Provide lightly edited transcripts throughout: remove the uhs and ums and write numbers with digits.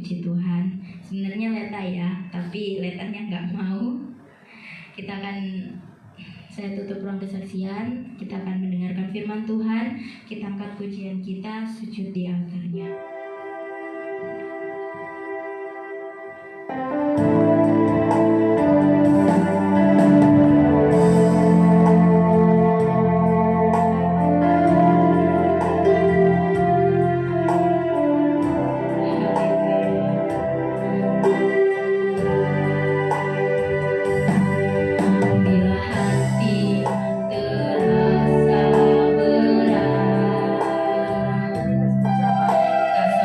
puji Tuhan. Sebenarnya Leta ya, tapi Letanya nggak mau. Saya tutup ruang kesaksian. Kita akan mendengarkan firman Tuhan. Kita angkat pujian kita, sujud di altarnya. Terasa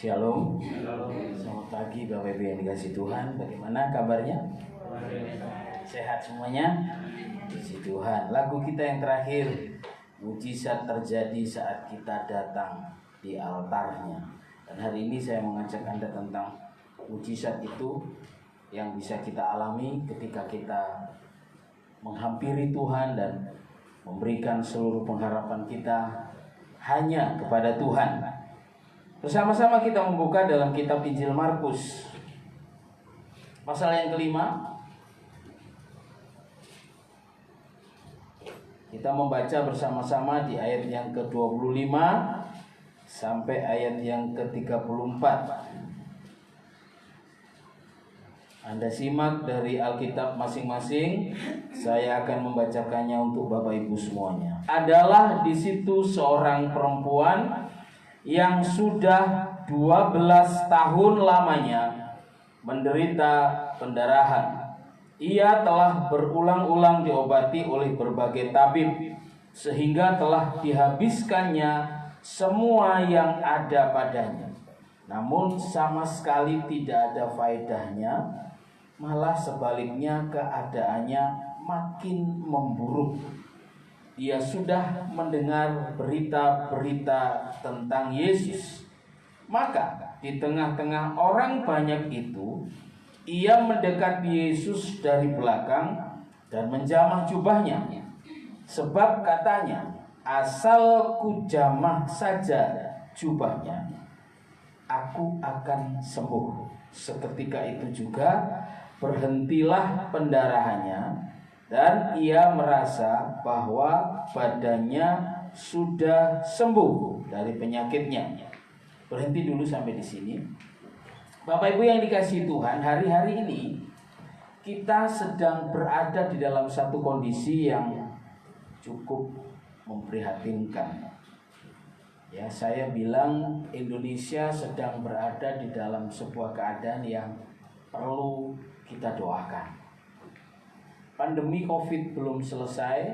Shalom. Selamat pagi Bapak Ibu yang dikasih Tuhan. Bagaimana kabarnya? Sehat semuanya? Puji Tuhan. Lagu kita yang terakhir, mujizat terjadi saat kita datang di altarnya. Dan hari ini saya mengajak Anda tentang mujizat itu yang bisa kita alami ketika kita menghampiri Tuhan dan memberikan seluruh pengharapan kita hanya kepada Tuhan. Bersama-sama kita membuka dalam kitab Injil Markus pasal yang kelima. Kita membaca bersama-sama di ayat yang ke-25 sampai ayat yang ke-34. Anda simak dari Alkitab masing-masing. Saya akan membacakannya untuk Bapak Ibu semuanya. Adalah di situ seorang perempuan yang sudah 12 tahun lamanya menderita pendarahan. Ia telah berulang-ulang diobati oleh berbagai tabib, sehingga telah dihabiskannya semua yang ada padanya. Namun sama sekali tidak ada faedahnya, malah sebaliknya keadaannya makin memburuk. Dia sudah mendengar berita-berita tentang Yesus. Maka di tengah-tengah orang banyak itu, ia mendekati Yesus dari belakang dan menjamah jubahnya. Sebab katanya, asal ku jamah saja jubahnya, aku akan sembuh. Seketika itu juga berhentilah pendarahannya, dan ia merasa bahwa badannya sudah sembuh dari penyakitnya. Berhenti dulu sampai di sini. Bapak Ibu yang dikasihi Tuhan, hari-hari ini kita sedang berada di dalam satu kondisi yang cukup memprihatinkan. Ya, saya bilang Indonesia sedang berada di dalam sebuah keadaan yang perlu kita doakan. Pandemi COVID belum selesai,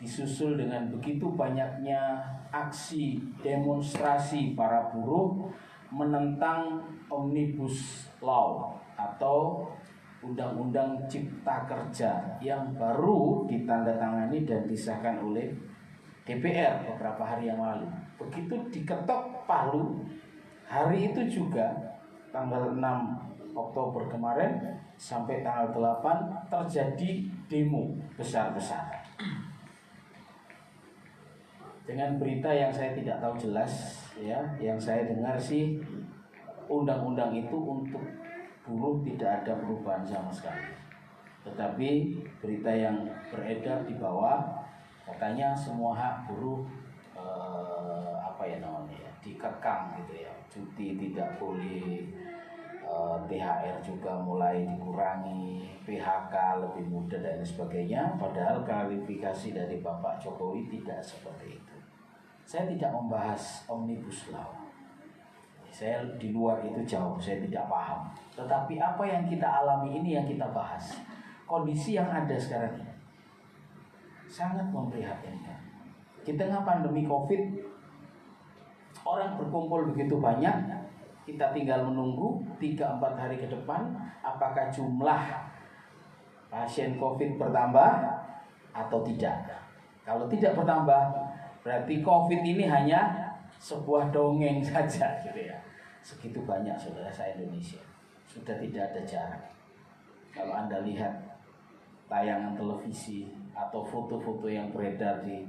disusul dengan begitu banyaknya aksi demonstrasi para buruh menentang Omnibus Law atau Undang-Undang Cipta Kerja yang baru ditandatangani dan disahkan oleh DPR beberapa hari yang lalu. Begitu diketok palu, hari itu juga tanggal 6 Oktober kemarin sampai tanggal 8 terjadi demo besar-besaran. Dengan berita yang saya tidak tahu jelas, ya, yang saya dengar sih undang-undang itu untuk buruh tidak ada perubahan sama sekali. Tetapi berita yang beredar di bawah katanya semua hak buruh dikekang gitu ya, cuti tidak boleh, THR juga mulai dikurangi, PHK lebih mudah dan sebagainya. Padahal klarifikasi dari Bapak Jokowi tidak seperti itu. Saya tidak membahas Omnibus Law, saya di luar itu jauh, saya tidak paham. Tetapi apa yang kita alami ini yang kita bahas. Kondisi yang ada sekarang ini sangat memprihatinkan. Di tengah pandemi COVID, orang berkumpul begitu banyak. Kita tinggal menunggu 3-4 hari ke depan apakah jumlah pasien COVID bertambah atau tidak. Kalau tidak bertambah, berarti COVID ini hanya sebuah dongeng saja gitu ya. Segitu banyak saudara saya Indonesia. Sudah tidak ada jarak. Kalau Anda lihat tayangan televisi atau foto-foto yang beredar di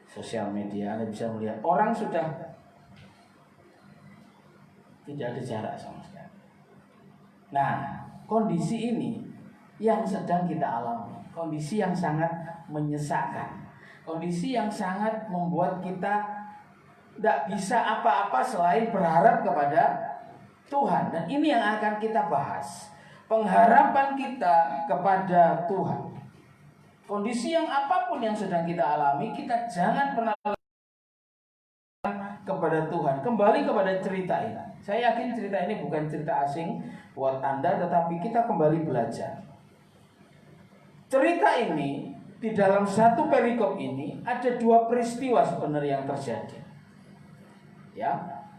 sosial media, Anda bisa melihat orang sudah tidak ada jarak sama sekali. Nah, kondisi ini yang sedang kita alami, kondisi yang sangat menyesakkan, kondisi yang sangat membuat kita tidak bisa apa-apa selain berharap kepada Tuhan. Dan ini yang akan kita bahas, pengharapan kita kepada Tuhan. Kondisi yang apapun yang sedang kita alami, kita jangan pernah kepada Tuhan. Kembali kepada cerita ini. Saya yakin cerita ini bukan cerita asing buat Anda, tetapi kita kembali belajar. Cerita ini, di dalam satu perikop ini ada dua peristiwa sebenarnya yang terjadi. Ya,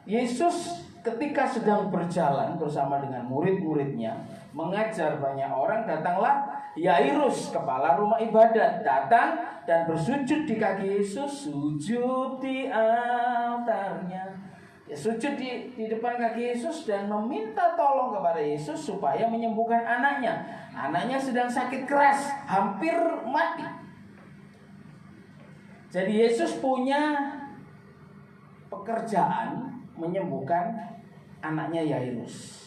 Yesus ketika sedang berjalan bersama dengan murid-muridnya mengajar banyak orang, datanglah Yairus, kepala rumah ibadat, datang dan bersujud di kaki Yesus, sujud di altarnya. Ya, sujud di depan kaki Yesus dan meminta tolong kepada Yesus supaya menyembuhkan anaknya. Anaknya sedang sakit keras, hampir mati. Jadi Yesus punya pekerjaan menyembuhkan anaknya Yairus.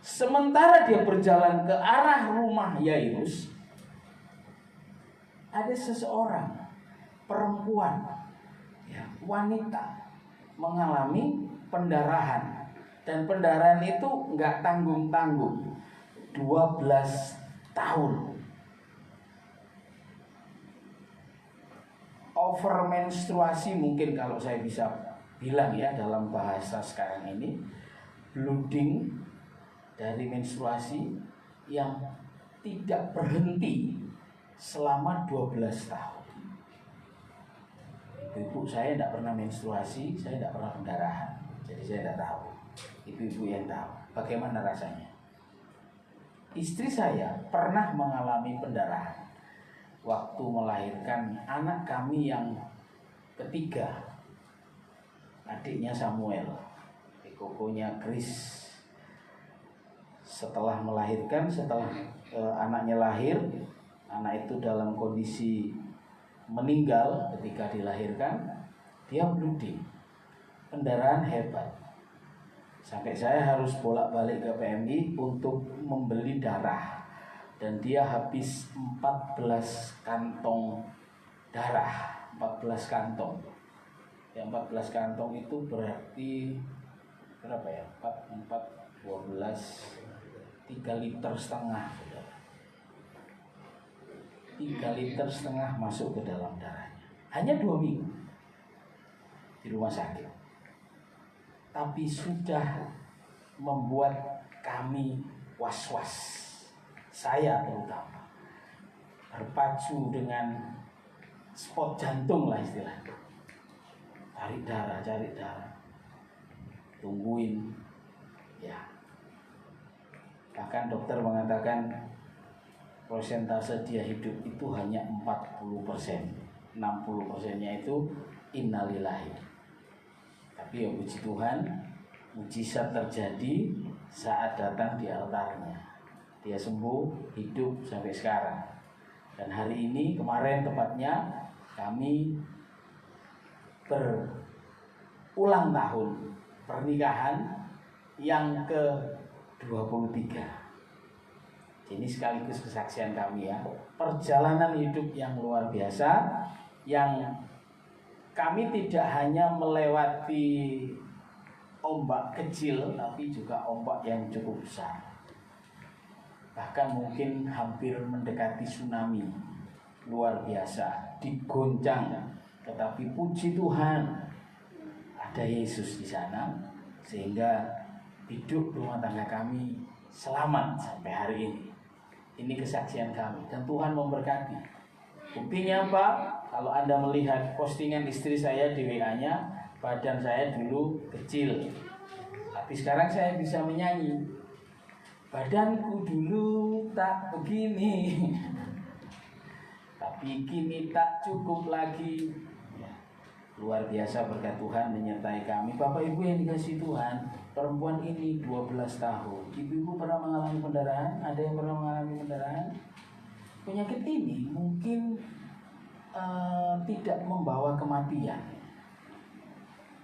Sementara dia berjalan ke arah rumah Yairus, ada seseorang perempuan, ya, wanita mengalami pendarahan. Dan pendarahan itu nggak tanggung-tanggung, 12 tahun. Overmenstruasi mungkin kalau saya bisa bilang ya dalam bahasa sekarang ini, bleeding dari menstruasi yang tidak berhenti selama 12 tahun. Ibu-ibu, saya tidak pernah menstruasi, saya tidak pernah pendarahan, jadi saya tidak tahu. Ibu-ibu yang tahu bagaimana rasanya. Istri saya pernah mengalami pendarahan waktu melahirkan anak kami yang ketiga, adiknya Samuel, kokonya Chris. Setelah melahirkan, setelah anaknya lahir, anak itu dalam kondisi meninggal ketika dilahirkan, dia bleeding, pendarahan hebat. Sampai saya harus bolak-balik ke PMI untuk membeli darah. Dan dia habis 14 kantong darah, 14 kantong. Ya, 14 kantong itu berarti berapa ya? 12 3,5 liter. 3,5 liter masuk ke dalam darahnya. Hanya 2 minggu di rumah sakit. Tapi sudah membuat kami was-was. Saya terutama berpacu dengan spot jantung lah istilahnya. Cari darah, tungguin, ya. Bahkan dokter mengatakan persentase dia hidup itu hanya 40%, 60%-nya itu innalillahi. Tapi ya puji Tuhan, mujizat terjadi saat datang di altarnya. Dia sembuh, hidup sampai sekarang. Dan hari ini, kemarin tepatnya, kami berulang tahun pernikahan yang ke-23. Ini sekaligus kesaksian kami ya. Perjalanan hidup yang luar biasa, yang kami tidak hanya melewati ombak kecil, tapi juga ombak yang cukup besar. Bahkan mungkin hampir mendekati tsunami, luar biasa, digoncang. Tetapi puji Tuhan, ada Yesus di sana, sehingga hidup rumah tangga kami selamat sampai hari ini. Ini kesaksian kami, dan Tuhan memberkati. Buktinya apa? Kalau Anda melihat postingan istri saya di WA-nya, badan saya dulu kecil, tapi sekarang saya bisa menyanyi. Badanku dulu tak begini, tapi kini tak cukup lagi. Ya, luar biasa berkat Tuhan menyertai kami. Bapak Ibu yang dikasihi Tuhan, perempuan ini 12 tahun. Ibu-ibu pernah mengalami pendarahan? Ada yang pernah mengalami pendarahan? Penyakit ini mungkin tidak membawa kematian.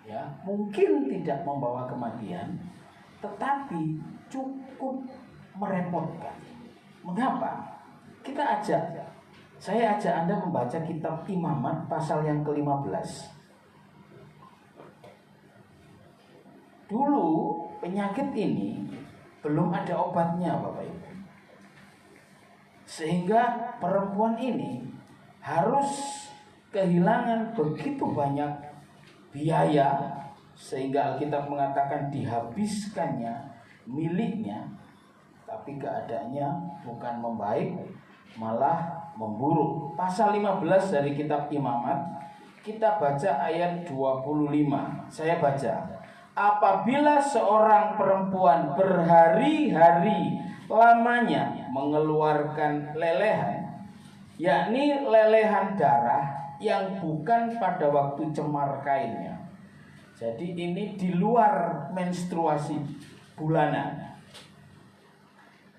Ya, mungkin tidak membawa kematian, tetapi cukup merepotkan. Mengapa? Saya ajak Anda membaca kitab Imamat pasal yang ke-15. Dulu penyakit ini belum ada obatnya, Bapak Ibu. Sehingga perempuan ini harus kehilangan begitu banyak biaya, sehingga Alkitab mengatakan dihabiskannya miliknya, tapi keadaannya bukan membaik, malah memburuk. Pasal 15 dari kitab Imamat, kita baca ayat 25. Saya baca. apabila seorang perempuan berhari-hari lamanya mengeluarkan lelehan, yakni lelehan darah yang bukan pada waktu cemar kainnya. Jadi ini di luar menstruasi bulanan.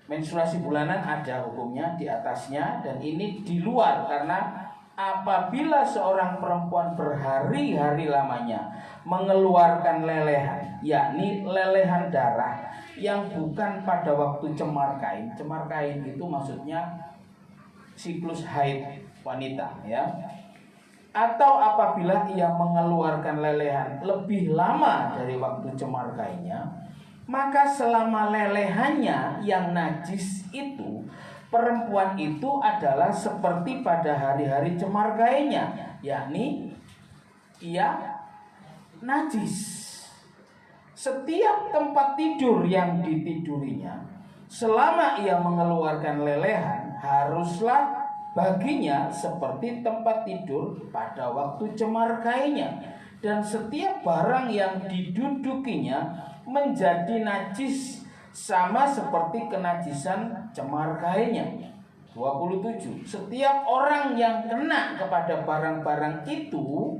Menstruasi bulanan ada hukumnya di atasnya, dan ini di luar, karena apabila seorang perempuan berhari-hari lamanya mengeluarkan lelehan, yakni lelehan darah yang bukan pada waktu cemar kain. Cemar kain itu maksudnya siklus haid wanita, ya. Atau apabila ia mengeluarkan lelehan lebih lama dari waktu cemar kainnya, maka selama lelehannya yang najis itu, perempuan itu adalah seperti pada hari-hari cemar kainnya, yakni ia najis. Setiap tempat tidur yang ditidurinya, selama ia mengeluarkan lelehan, haruslah baginya seperti tempat tidur pada waktu cemar kainnya. Dan setiap barang yang didudukinya menjadi najis, sama seperti kenajisan cemar kainnya. 27. Setiap orang yang kena kepada barang-barang itu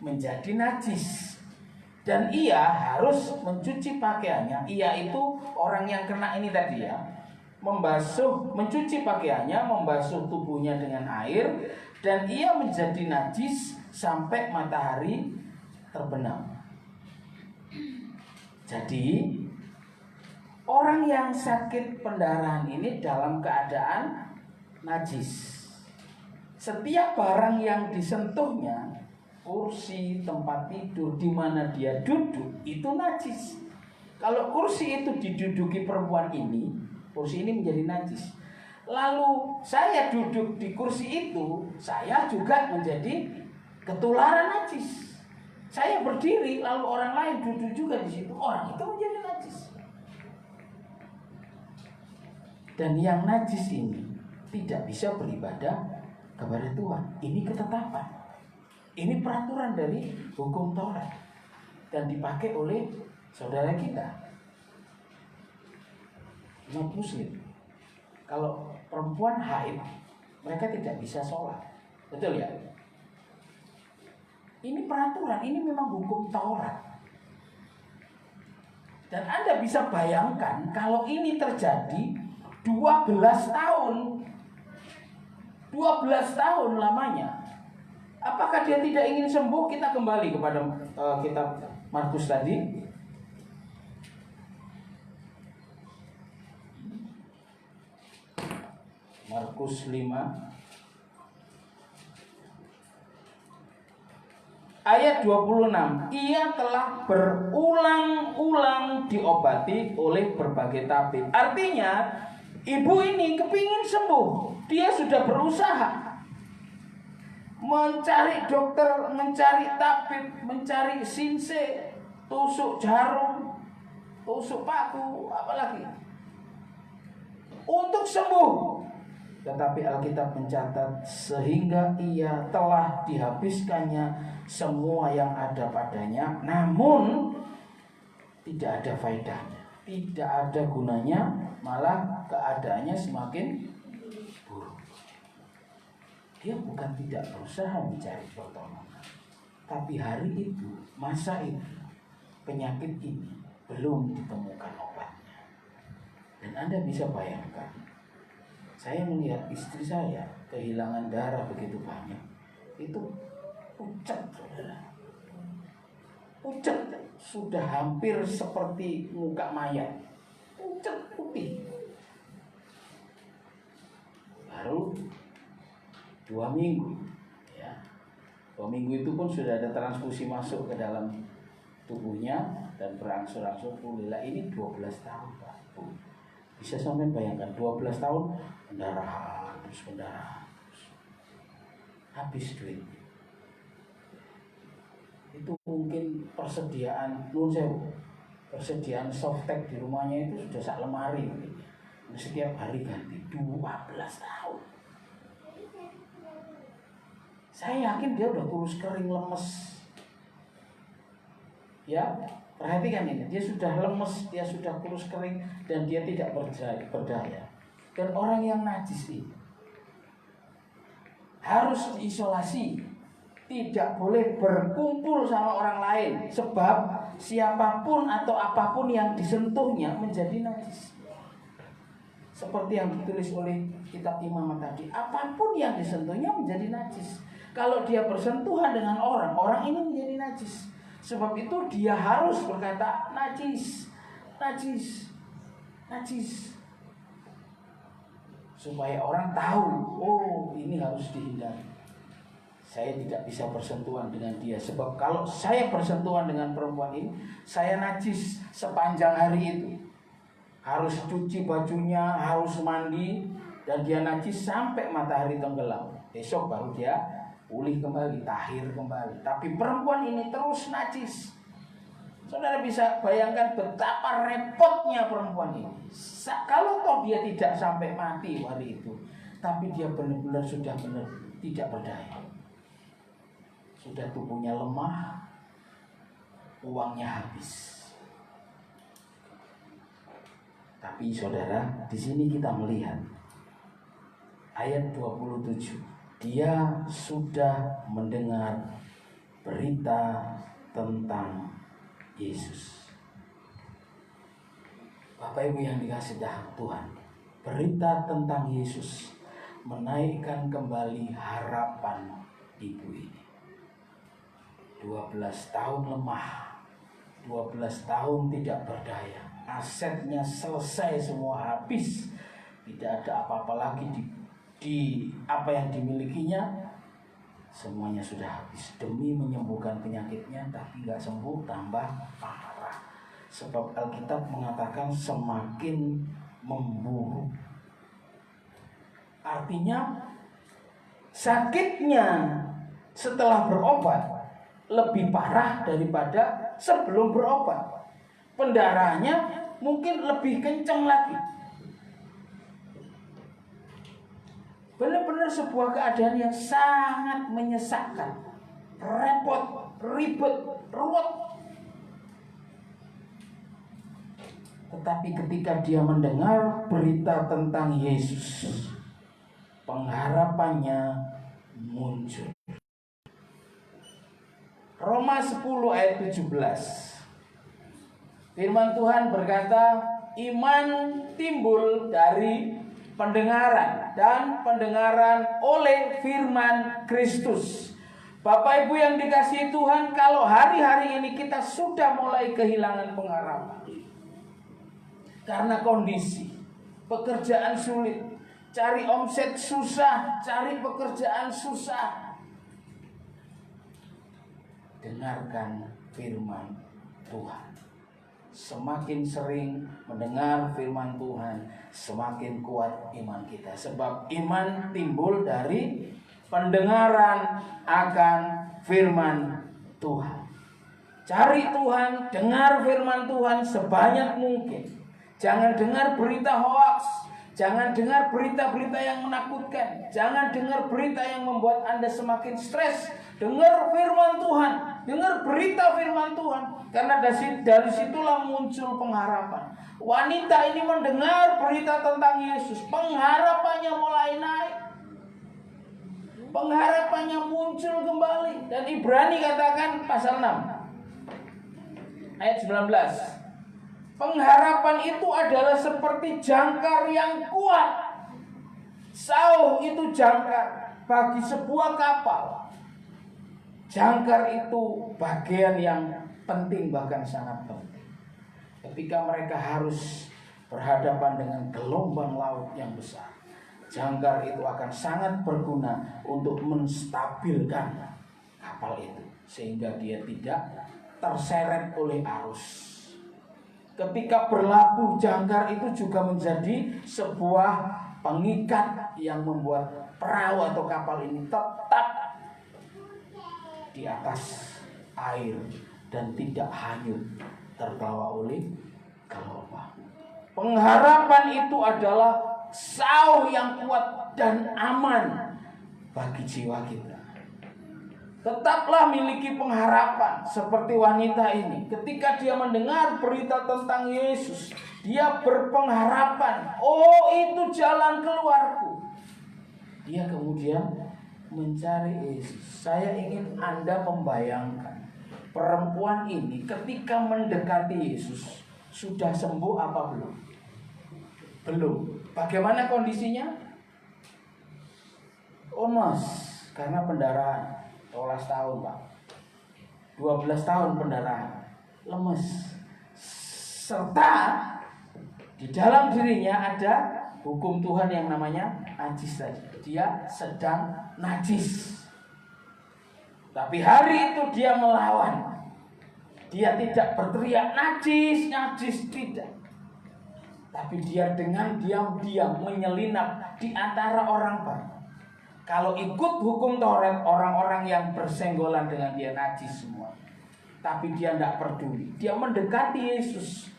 menjadi najis, dan ia harus mencuci pakaiannya. Ia itu orang yang kena ini tadi, ya, mencuci pakaiannya, membasuh tubuhnya dengan air, dan ia menjadi najis sampai matahari terbenam. Jadi orang yang sakit pendarahan ini dalam keadaan najis. Setiap barang yang disentuhnya, kursi, tempat tidur, di mana dia duduk, itu najis. Kalau kursi itu diduduki perempuan ini, kursi ini menjadi najis. Lalu saya duduk di kursi itu, saya juga menjadi ketularan najis. Saya berdiri, lalu orang lain duduk juga di situ, orang itu menjadi najis. Dan yang najis ini tidak bisa beribadah kepada Tuhan. Ini ketetapan. Ini peraturan dari hukum Taurat dan dipakai oleh saudara kita, umat Muslim. Kalau perempuan haid, mereka tidak bisa sholat, betul ya? Ini peraturan, ini memang hukum Taurat. Dan Anda bisa bayangkan kalau ini terjadi 12 tahun. 12 tahun lamanya. Apakah dia tidak ingin sembuh? Kita kembali kepada kitab Markus tadi. Markus 5 ayat 26. Ia telah berulang-ulang diobati oleh berbagai tabib. Artinya ibu ini kepingin sembuh. Dia sudah berusaha mencari dokter, mencari tabib, mencari sinse, tusuk jarum, tusuk paku, apalagi untuk sembuh. Tetapi Alkitab mencatat sehingga ia telah dihabiskannya semua yang ada padanya, namun tidak ada faedahnya, tidak ada gunanya, malah keadaannya semakin buruk. Dia bukan tidak berusaha mencari pertolongan, tapi hari itu, masa itu, penyakit ini belum ditemukan obatnya. Dan Anda bisa bayangkan, saya melihat istri saya kehilangan darah begitu banyak. Itu pucat, saudara. Pucat, sudah hampir seperti muka mayat. Pucat putih. Baru 2 minggu, ya. 2 minggu itu pun sudah ada transfusi masuk ke dalam tubuhnya dan berangsur-angsur pulih. Ini 12 tahun, Pak. Bisa sampai bayangkan 12 tahun pendarahan terus habis duit. Itu mungkin persediaan softtek di rumahnya itu sudah sak lemari. Setiap hari ganti 12 tahun. Saya yakin dia udah kurus kering lemes. Ya, Perhatikan ini, dia sudah lemes, dia sudah kurus kering, dan dia tidak berdaya. Dan orang yang najis ini harus diisolasi, tidak boleh berkumpul sama orang lain, sebab siapapun atau apapun yang disentuhnya menjadi najis. Seperti yang ditulis oleh kitab Imam tadi, apapun yang disentuhnya menjadi najis. Kalau dia bersentuhan dengan orang, orang ini menjadi najis. Sebab itu dia harus berkata najis, najis, najis, supaya orang tahu, oh ini harus dihindari. Saya tidak bisa bersentuhan dengan dia, sebab kalau saya bersentuhan dengan perempuan ini, saya najis sepanjang hari itu. Harus cuci bajunya, harus mandi, dan dia najis sampai matahari tenggelam. Besok baru dia pulih kembali, tahir kembali. Tapi perempuan ini terus najis. Saudara bisa bayangkan betapa repotnya perempuan ini. Kalau toh dia tidak sampai mati hari itu, tapi dia benar-benar sudah tidak berdaya. Sudah tubuhnya lemah, uangnya habis. Tapi saudara, di sini kita melihat ayat 27. Dia sudah mendengar berita tentang Yesus. Bapak Ibu yang dikasihi Tuhan, berita tentang Yesus menaikkan kembali harapan ibu ini. 12 tahun lemah, 12 tahun tidak berdaya, asetnya selesai semua habis, tidak ada apa-apa lagi di apa yang dimilikinya, semuanya sudah habis. Demi menyembuhkan penyakitnya, tapi nggak sembuh, tambah parah. Sebab Alkitab mengatakan semakin memburuk. Artinya sakitnya setelah berobat lebih parah daripada sebelum berobat. Pendarahannya mungkin lebih kencang lagi. Benar-benar sebuah keadaan yang sangat menyesakkan, repot, ribet, ruwet. Tetapi ketika dia mendengar berita tentang Yesus, pengharapannya muncul. Roma 10 ayat 17. Firman Tuhan berkata, iman timbul dari pendengaran, dan pendengaran oleh firman Kristus. Bapak Ibu yang dikasihi Tuhan, kalau hari-hari ini kita sudah mulai kehilangan pengharapan karena kondisi pekerjaan sulit, cari omset susah, cari pekerjaan susah, dengarkan firman Tuhan. Semakin sering mendengar firman Tuhan, semakin kuat iman kita. Sebab iman timbul dari pendengaran akan firman Tuhan. Cari Tuhan, dengar firman Tuhan sebanyak mungkin. Jangan dengar berita hoaks, jangan dengar berita-berita yang menakutkan, jangan dengar berita yang membuat Anda semakin stres. Dengar firman Tuhan, dengar berita firman Tuhan, karena dari situlah muncul pengharapan. Wanita ini mendengar berita tentang Yesus, pengharapannya mulai naik, pengharapannya muncul kembali. Dan Ibrani katakan pasal 6 ayat 19, pengharapan itu adalah seperti jangkar yang kuat. Sauh itu jangkar bagi sebuah kapal. Jangkar itu bagian yang penting, bahkan sangat penting. Ketika mereka harus berhadapan dengan gelombang laut yang besar, jangkar itu akan sangat berguna untuk menstabilkan kapal itu, sehingga dia tidak terseret oleh arus. Ketika berlabuh, jangkar itu juga menjadi sebuah pengikat yang membuat perahu atau kapal ini tetap di atas air dan tidak hanyut terbawa oleh gelombang. Pengharapan itu adalah sauh yang kuat dan aman bagi jiwa kita. Tetaplah miliki pengharapan seperti wanita ini. Ketika dia mendengar berita tentang Yesus, dia berpengharapan, oh itu jalan keluarku. Dia kemudian mencari Yesus. Saya ingin Anda membayangkan perempuan ini ketika mendekati Yesus, sudah sembuh apa belum? Belum. Bagaimana kondisinya? Lemas karena pendarahan. 12 tahun Pak, 12 tahun pendarahan, lemes, serta di dalam dirinya ada hukum Tuhan yang namanya najis tadi. Dia sedang najis. Tapi hari itu dia melawan. Dia tidak berteriak najis, najis, tidak. Tapi dia dengan diam-diam menyelinap di antara orang banyak. Kalau ikut hukum Taurat, orang-orang yang bersenggolan dengan dia najis semua. Tapi dia tidak peduli. Dia mendekati Yesus,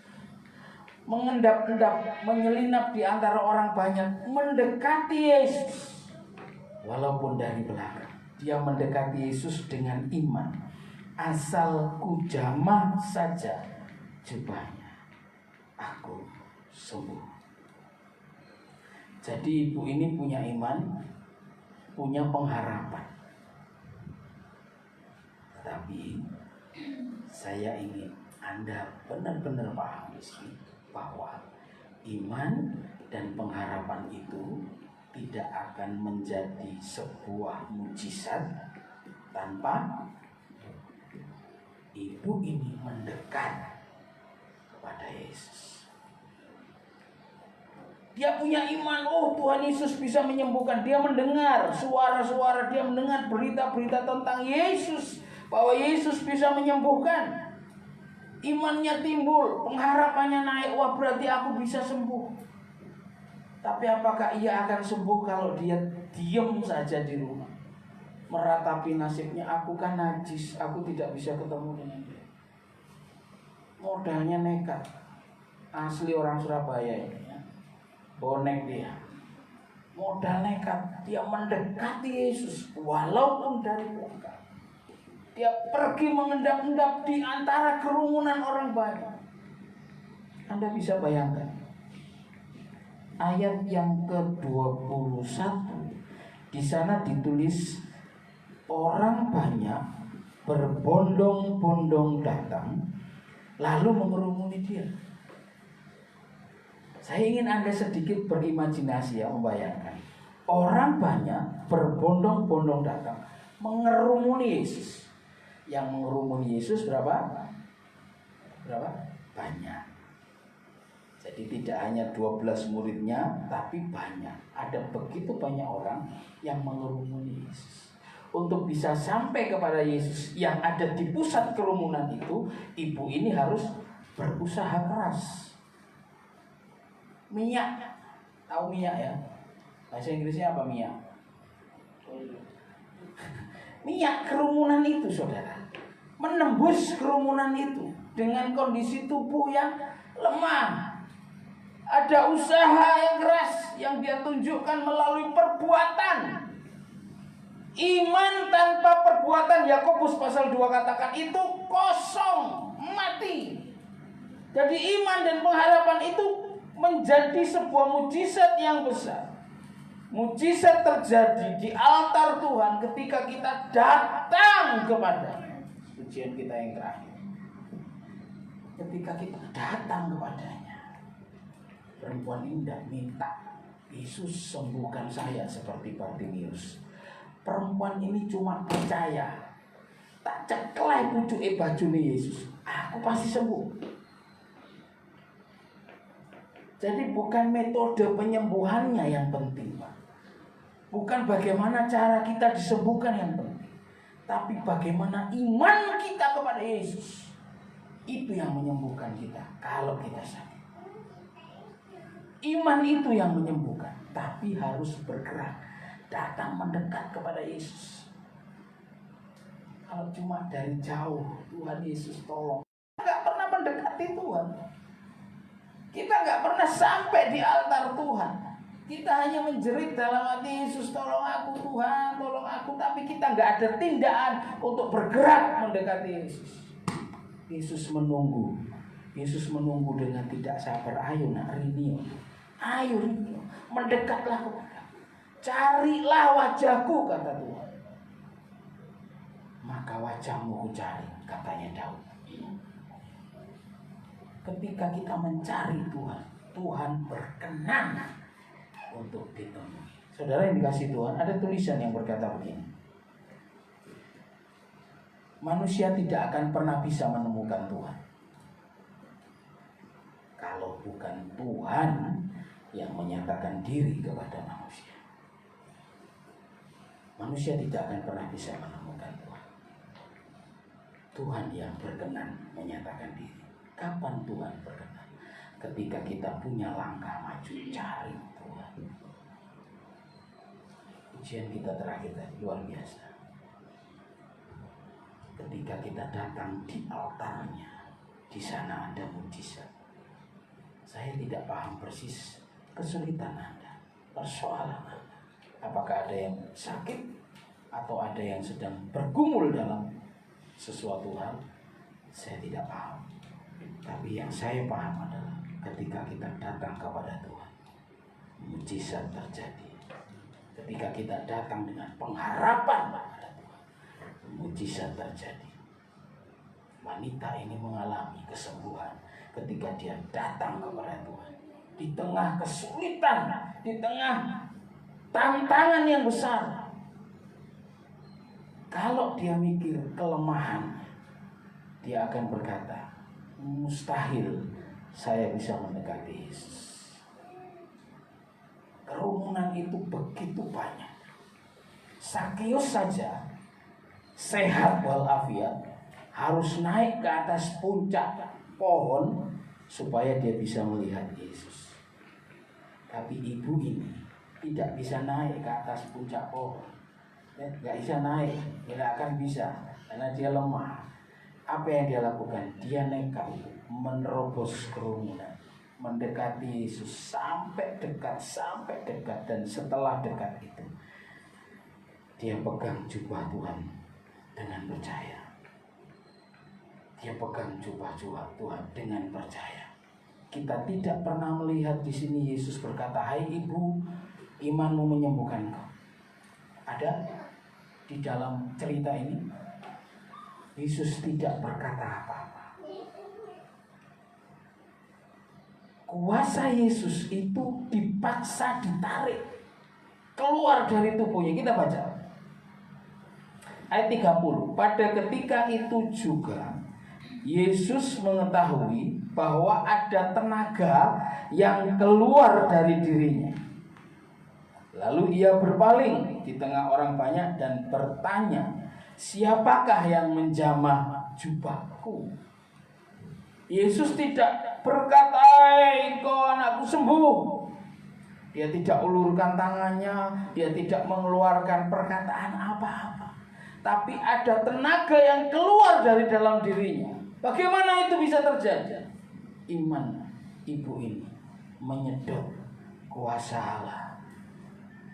mengendap-endap, menyelinap di antara orang banyak, mendekati Yesus. Walaupun dari belakang, dia mendekati Yesus dengan iman. Asal ku jamah saja jubahnya, aku sembuh. Jadi ibu ini punya iman, punya pengharapan. Tapi saya ingin Anda benar-benar paham di sini bahwa iman dan pengharapan itu tidak akan menjadi sebuah mujizat tanpa ibu ini mendekat kepada Yesus. Dia punya iman, oh Tuhan Yesus bisa menyembuhkan. Dia mendengar suara-suara, dia mendengar berita-berita tentang Yesus, bahwa Yesus bisa menyembuhkan. Imannya timbul, pengharapannya naik, wah berarti aku bisa sembuh. Tapi apakah ia akan sembuh kalau dia diam saja di rumah, meratapi nasibnya? Aku kan najis, aku tidak bisa ketemu dengan dia. Modalnya nekat, asli orang Surabaya ini. Bonek dia, modal nekat, dia mendekati Yesus walaupun dari belakang. Dia pergi mengendap-endap di antara kerumunan orang banyak. Anda bisa bayangkan ayat yang ke-21, di sana ditulis orang banyak berbondong-bondong datang lalu mengerumuni dia. Saya ingin Anda sedikit berimajinasi ya, membayangkan. Orang banyak berbondong-bondong datang mengerumuni Yesus. Yang mengerumuni Yesus berapa? Berapa? Banyak. Jadi tidak hanya 12 muridnya, tapi banyak. Ada begitu banyak orang yang mengerumuni Yesus. Untuk bisa sampai kepada Yesus yang ada di pusat kerumunan itu, ibu ini harus berusaha keras. Minyak, tahu minyak ya? Bahasa Inggrisnya apa minyak? Minyak kerumunan itu, saudara, menembus kerumunan itu dengan kondisi tubuh yang lemah. Ada usaha yang keras yang dia tunjukkan melalui perbuatan. Iman tanpa perbuatan, Yakobus pasal 2 katakan itu kosong, mati. Jadi iman dan pengharapan itu menjadi sebuah mujizat yang besar. Mujizat terjadi di altar Tuhan ketika kita datang kepada-Nya. Pujian kita yang terakhir. Ketika kita datang kepada-Nya. Perempuan indah minta, Yesus sembuhkan saya seperti Bartimius. Perempuan ini cuma percaya. Tak ceklai pucuke bajune Yesus, aku pasti sembuh. Jadi bukan metode penyembuhannya yang penting, Pak. Bukan bagaimana cara kita disembuhkan yang penting, tapi bagaimana iman kita kepada Yesus. Itu yang menyembuhkan kita kalau kita sakit. Iman itu yang menyembuhkan, tapi harus bergerak, datang mendekat kepada Yesus. Kalau cuma dari jauh, Tuhan Yesus tolong, nggak pernah mendekati Tuhan. Kita nggak pernah sampai di altar Tuhan. Kita hanya menjerit dalam hati, Yesus tolong aku Tuhan, tolong aku. Tapi kita nggak ada tindakan untuk bergerak mendekati Yesus. Yesus menunggu. Yesus menunggu dengan tidak sabar. Ayo nak Rinio. Ayo Rinio. Mendekatlah kepada. Carilah wajahku, kata Tuhan. Maka wajahmu ku cari, katanya Daud. Ketika kita mencari Tuhan, Tuhan berkenan untuk ditemui. Saudara yang dikasihi Tuhan, ada tulisan yang berkata begini. Manusia tidak akan pernah bisa menemukan Tuhan kalau bukan Tuhan yang menyatakan diri kepada manusia. Manusia tidak akan pernah bisa menemukan Tuhan. Tuhan yang berkenan menyatakan diri. Kapan Tuhan berkenan? Ketika kita punya langkah maju cari Tuhan. Ujian kita terakhir tadi luar biasa. Ketika kita datang di altarnya, di sana ada mujizat. Saya tidak paham persis kesulitan Anda, persoalan Anda. Apakah ada yang sakit atau ada yang sedang bergumul dalam sesuatu hal? Saya tidak paham. Tapi yang saya paham adalah ketika kita datang kepada Tuhan, mujizat terjadi. Ketika kita datang dengan pengharapan kepada Tuhan, mujizat terjadi. Wanita ini mengalami kesembuhan ketika dia datang kepada Tuhan. Di tengah kesulitan, di tengah tantangan yang besar. Kalau dia mikir kelemahan, dia akan berkata, mustahil saya bisa mendekati Yesus. Kerumunan itu begitu banyak. Sakeus saja sehat walafiat harus naik ke atas puncak pohon supaya dia bisa melihat Yesus. Tapi ibu ini tidak bisa naik ke atas puncak pohon. Tidak bisa naik, tidak akan bisa karena dia lemah. Apa yang dia lakukan? Dia nekat menerobos kerumunan, mendekati Yesus sampai dekat, dan setelah dekat itu dia pegang jubah Tuhan dengan percaya. Dia pegang jubah Tuhan dengan percaya. Kita tidak pernah melihat di sini Yesus berkata, "Hai ibu, imanmu menyembuhkan kau." Ada di dalam cerita ini? Yesus tidak berkata apa-apa. Kuasa Yesus itu dipaksa ditarik keluar dari tubuhnya. Kita baca ayat 30. Pada ketika itu juga Yesus mengetahui bahwa ada tenaga yang keluar dari dirinya. Lalu ia berpaling di tengah orang banyak dan bertanya, siapakah yang menjamah jubahku? Yesus tidak berkata, engkau anakku sembuh. Dia tidak ulurkan tangannya, dia tidak mengeluarkan perkataan apa-apa. Tapi ada tenaga yang keluar dari dalam dirinya. Bagaimana itu bisa terjadi? Iman ibu ini menyedot kuasa Allah.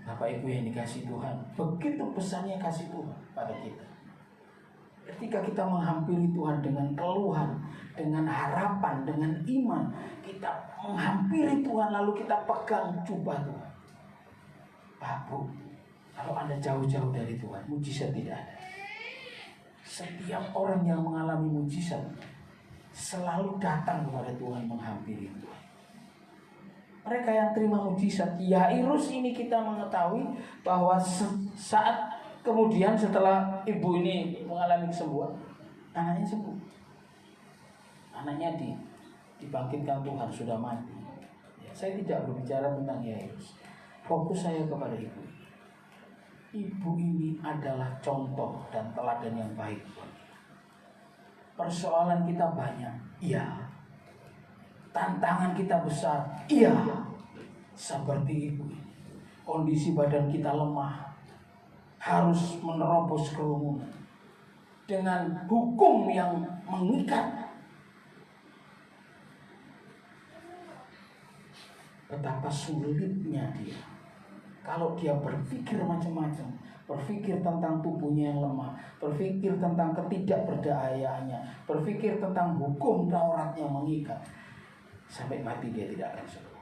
Bapak Ibu yang dikasih Tuhan, begitu besarnya kasih Tuhan pada kita. Ketika kita menghampiri Tuhan dengan keluhan, dengan harapan, dengan iman, kita menghampiri Tuhan lalu kita pegang jubah Tuhan. Pak Bu, kalau Anda jauh-jauh dari Tuhan, mujizat tidak ada. Setiap orang yang mengalami mujizat selalu datang kepada Tuhan, menghampiri Tuhan. Mereka yang terima mujizat, Yairus ini kita mengetahui bahwa saat kemudian setelah ibu ini mengalami kesembuhan, anaknya sembuh. Anaknya dibangkitkan Tuhan, sudah mati. Ya, saya tidak berbicara tentang Yairus. Fokus saya kepada ibu. Ibu ini adalah contoh dan teladan yang baik. Persoalan kita banyak, iya. Tantangan kita besar, iya. Seperti ibu ini, kondisi badan kita lemah, harus menerobos kerumunan dengan hukum yang mengikat. betapa sulitnya dia. Kalau dia berpikir macam-macam, berpikir tentang tubuhnya yang lemah, berpikir tentang ketidakberdayaannya, berpikir tentang hukum Taurat yang mengikat, sampai mati dia tidak akan sembuh.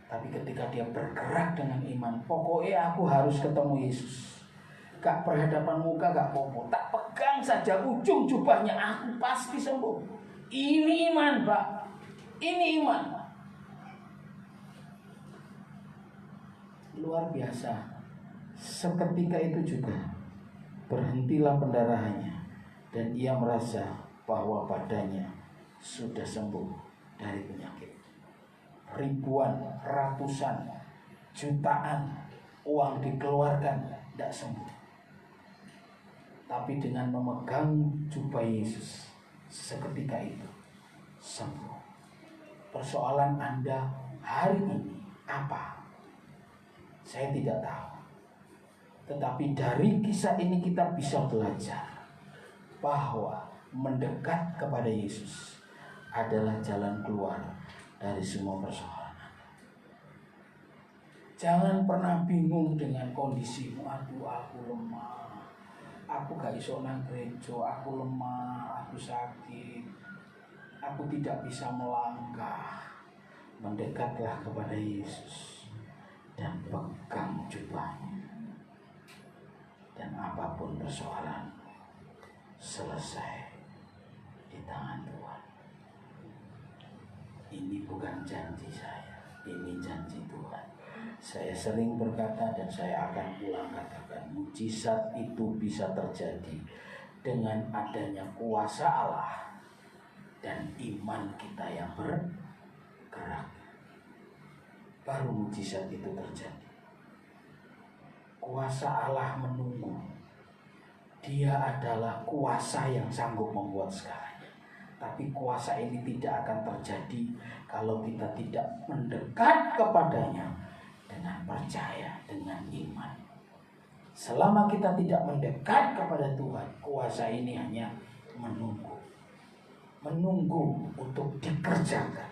Tapi ketika dia bergerak dengan iman, pokoknya aku harus ketemu Yesus. Gak berhadapan muka, gak popo, tak pegang saja ujung jubahnya, aku pasti sembuh. Ini iman, Pak. Ini iman. Luar biasa. Seketika itu juga berhentilah pendarahannya dan ia merasa bahwa badannya sudah sembuh dari penyakit. Ribuan, ratusan, jutaan uang dikeluarkan, tidak sembuh. Tapi dengan memegang jubah Yesus, seketika itu sembuh. Persoalan Anda hari ini apa? Saya tidak tahu. Tetapi dari kisah ini kita bisa belajar bahwa mendekat kepada Yesus adalah jalan keluar dari semua persoalan. Jangan pernah bingung dengan kondisimu. Aduh, aku lemah. Aku gak iso nang gereja, aku lemah, aku sakit. Aku tidak bisa melangkah. Mendekatlah kepada Yesus dan pegang jubahnya. Dan apapun persoalan selesai di tangan Tuhan. Ini bukan janji saya, ini janji Tuhan. Saya sering berkata dan saya akan ulang katakan, mujizat itu bisa terjadi dengan adanya kuasa Allah dan iman kita yang bergerak. Baru mujizat itu terjadi. Kuasa Allah menunggu. Dia adalah kuasa yang sanggup membuat segalanya. Tapi kuasa ini tidak akan terjadi kalau kita tidak mendekat kepadanya dengan percaya, dengan iman. Selama kita tidak mendekat kepada Tuhan, kuasa ini hanya menunggu. Menunggu untuk dikerjakan.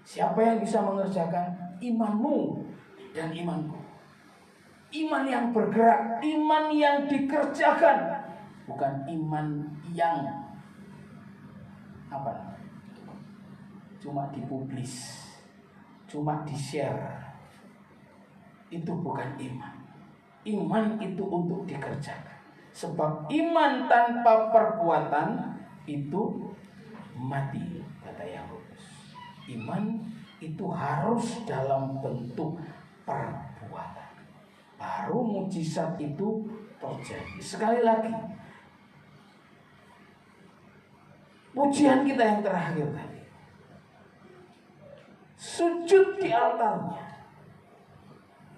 Siapa yang bisa mengerjakan? Imanmu dan imanku. Iman yang bergerak, iman yang dikerjakan, bukan iman yang cuma dipublis, cuma di-share. Itu bukan iman. Iman itu untuk dikerjakan. Sebab iman tanpa perbuatan itu mati, kata Yakobus. Iman itu harus dalam bentuk perbuatan. Baru mujizat itu terjadi. Sekali lagi, pujian kita yang terakhir tadi, sujud di altarnya,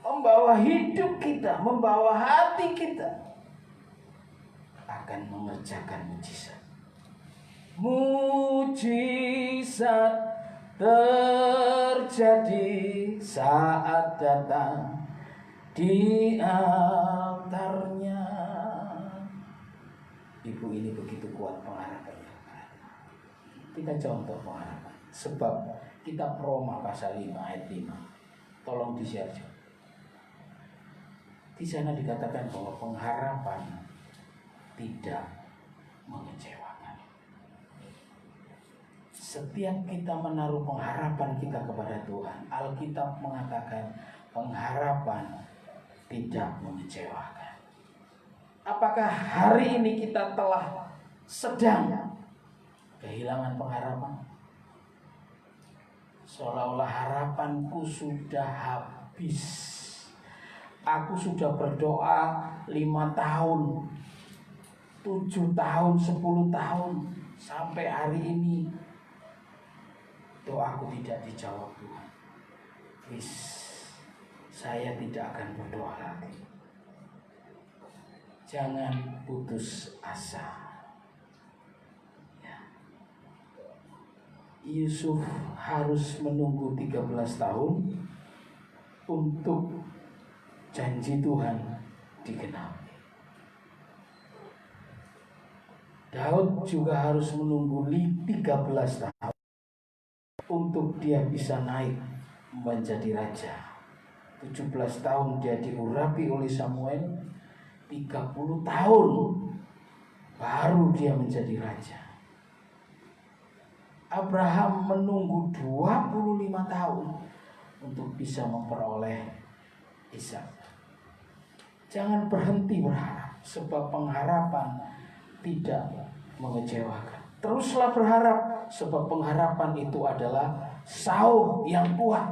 membawa hidup kita, membawa hati kita, akan mengerjakan mujizat. Mujizat terjadi saat datang di altarnya. Ibu ini begitu kuat pengharapannya. Kita contoh pengharapan. Sebab kitab Roma pasal 5 ayat 5. Tolong di-share. Di sana dikatakan bahwa pengharapan tidak mengecewakan. Setiap kita menaruh pengharapan kita kepada Tuhan, Alkitab mengatakan pengharapan tidak mengecewakan. Apakah hari ini kita telah sedang kehilangan pengharapan? Seolah-olah harapanku sudah habis. Aku sudah berdoa 5 tahun, 7 tahun, 10 tahun, sampai hari ini doaku tidak dijawab Tuhan. Saya tidak akan berdoa lagi. Jangan putus asa. Ya. Yusuf harus menunggu 13 tahun untuk janji Tuhan digenapi. Daud juga harus menunggu 13 tahun untuk dia bisa naik menjadi raja. 17 tahun dia diurapi oleh Samuel, 30 tahun baru dia menjadi raja. Abraham menunggu 25 tahun untuk bisa memperoleh Ishak. Jangan berhenti berharap, sebab pengharapan tidak mengecewakan. Teruslah berharap, sebab pengharapan itu adalah sauh yang kuat,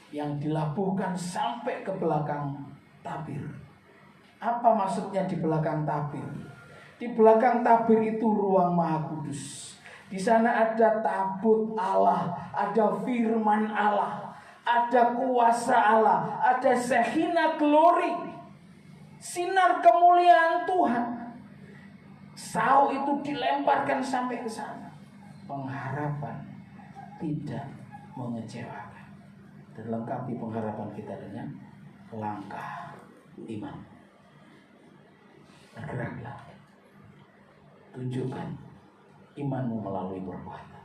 yang dilabuhkan sampai ke belakang tabir. Apa maksudnya di belakang tabir? Di belakang tabir itu ruang Maha Kudus. Di sana ada tabut Allah, ada firman Allah, ada kuasa Allah, ada Shekinah glory, sinar kemuliaan Tuhan. Sauh itu dilemparkan sampai ke sana. Pengharapan tidak mengecewakan. Dan lengkapi pengharapan kita dengan langkah iman. Bergeraklah, tunjukkan imanmu melalui perbuatan,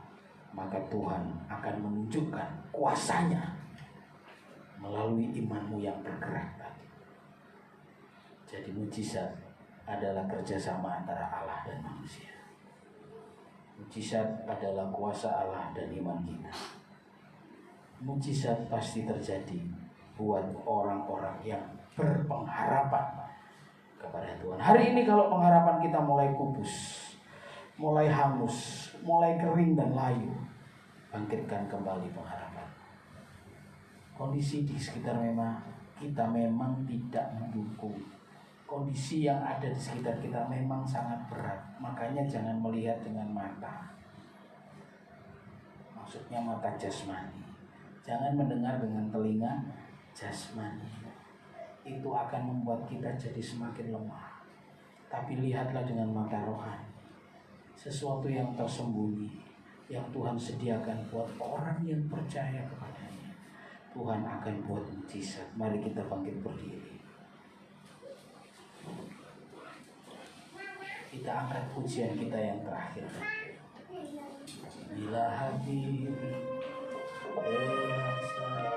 maka Tuhan akan menunjukkan kuasanya melalui imanmu yang bergerak tadi. Jadi mujizat adalah kerjasama antara Allah dan manusia. Mujizat adalah kuasa Allah dan iman kita. Mujizat pasti terjadi buat orang-orang yang berpengharapan kepada Tuhan. Hari ini kalau pengharapan kita mulai pupus, mulai hangus, mulai kering dan layu, bangkitkan kembali pengharapan. Kondisi di sekitar kita memang tidak mendukung. Kondisi yang ada di sekitar kita memang sangat berat. Makanya jangan melihat dengan mata, maksudnya mata jasmani. Jangan mendengar dengan telinga jasmani. Itu akan membuat kita jadi semakin lemah. Tapi lihatlah dengan mata rohani. Sesuatu yang tersembunyi, yang Tuhan sediakan buat orang yang percaya kepadanya. Tuhan akan buat mujizat. Mari kita bangkit berdiri. Kita angkat pujian kita yang terakhir. Bila hadir terasa,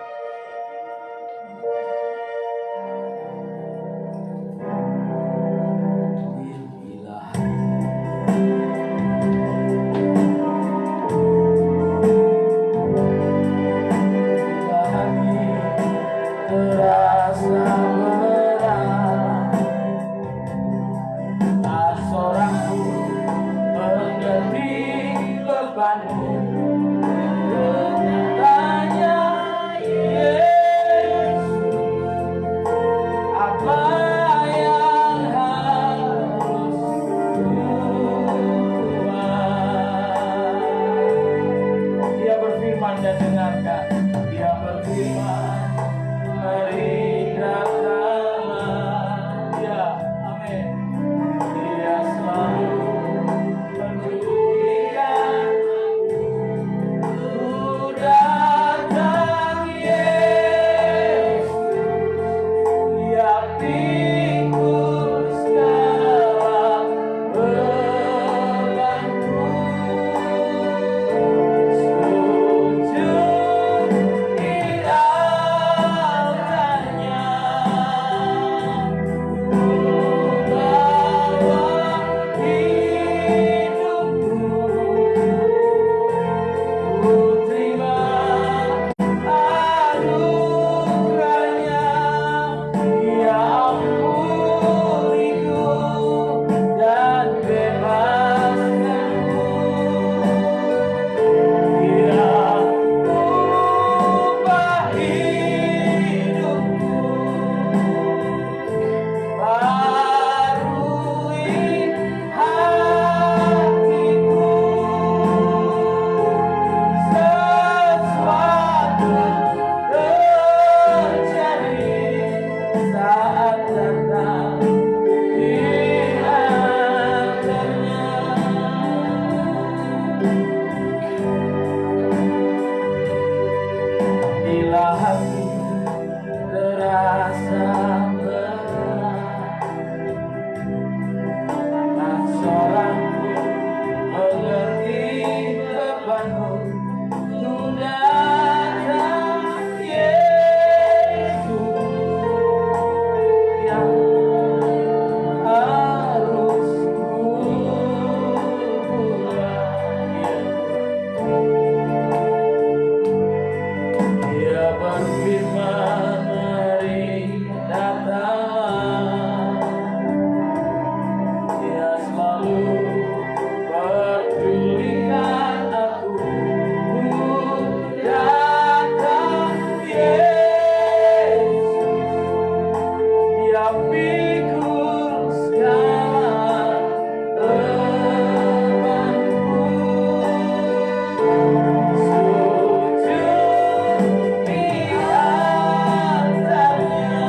berfirman, mari datang. Dia selalu pedulikan aku. Datang Yesus, Dia pikul segala bebanku. Sujud di altarnya,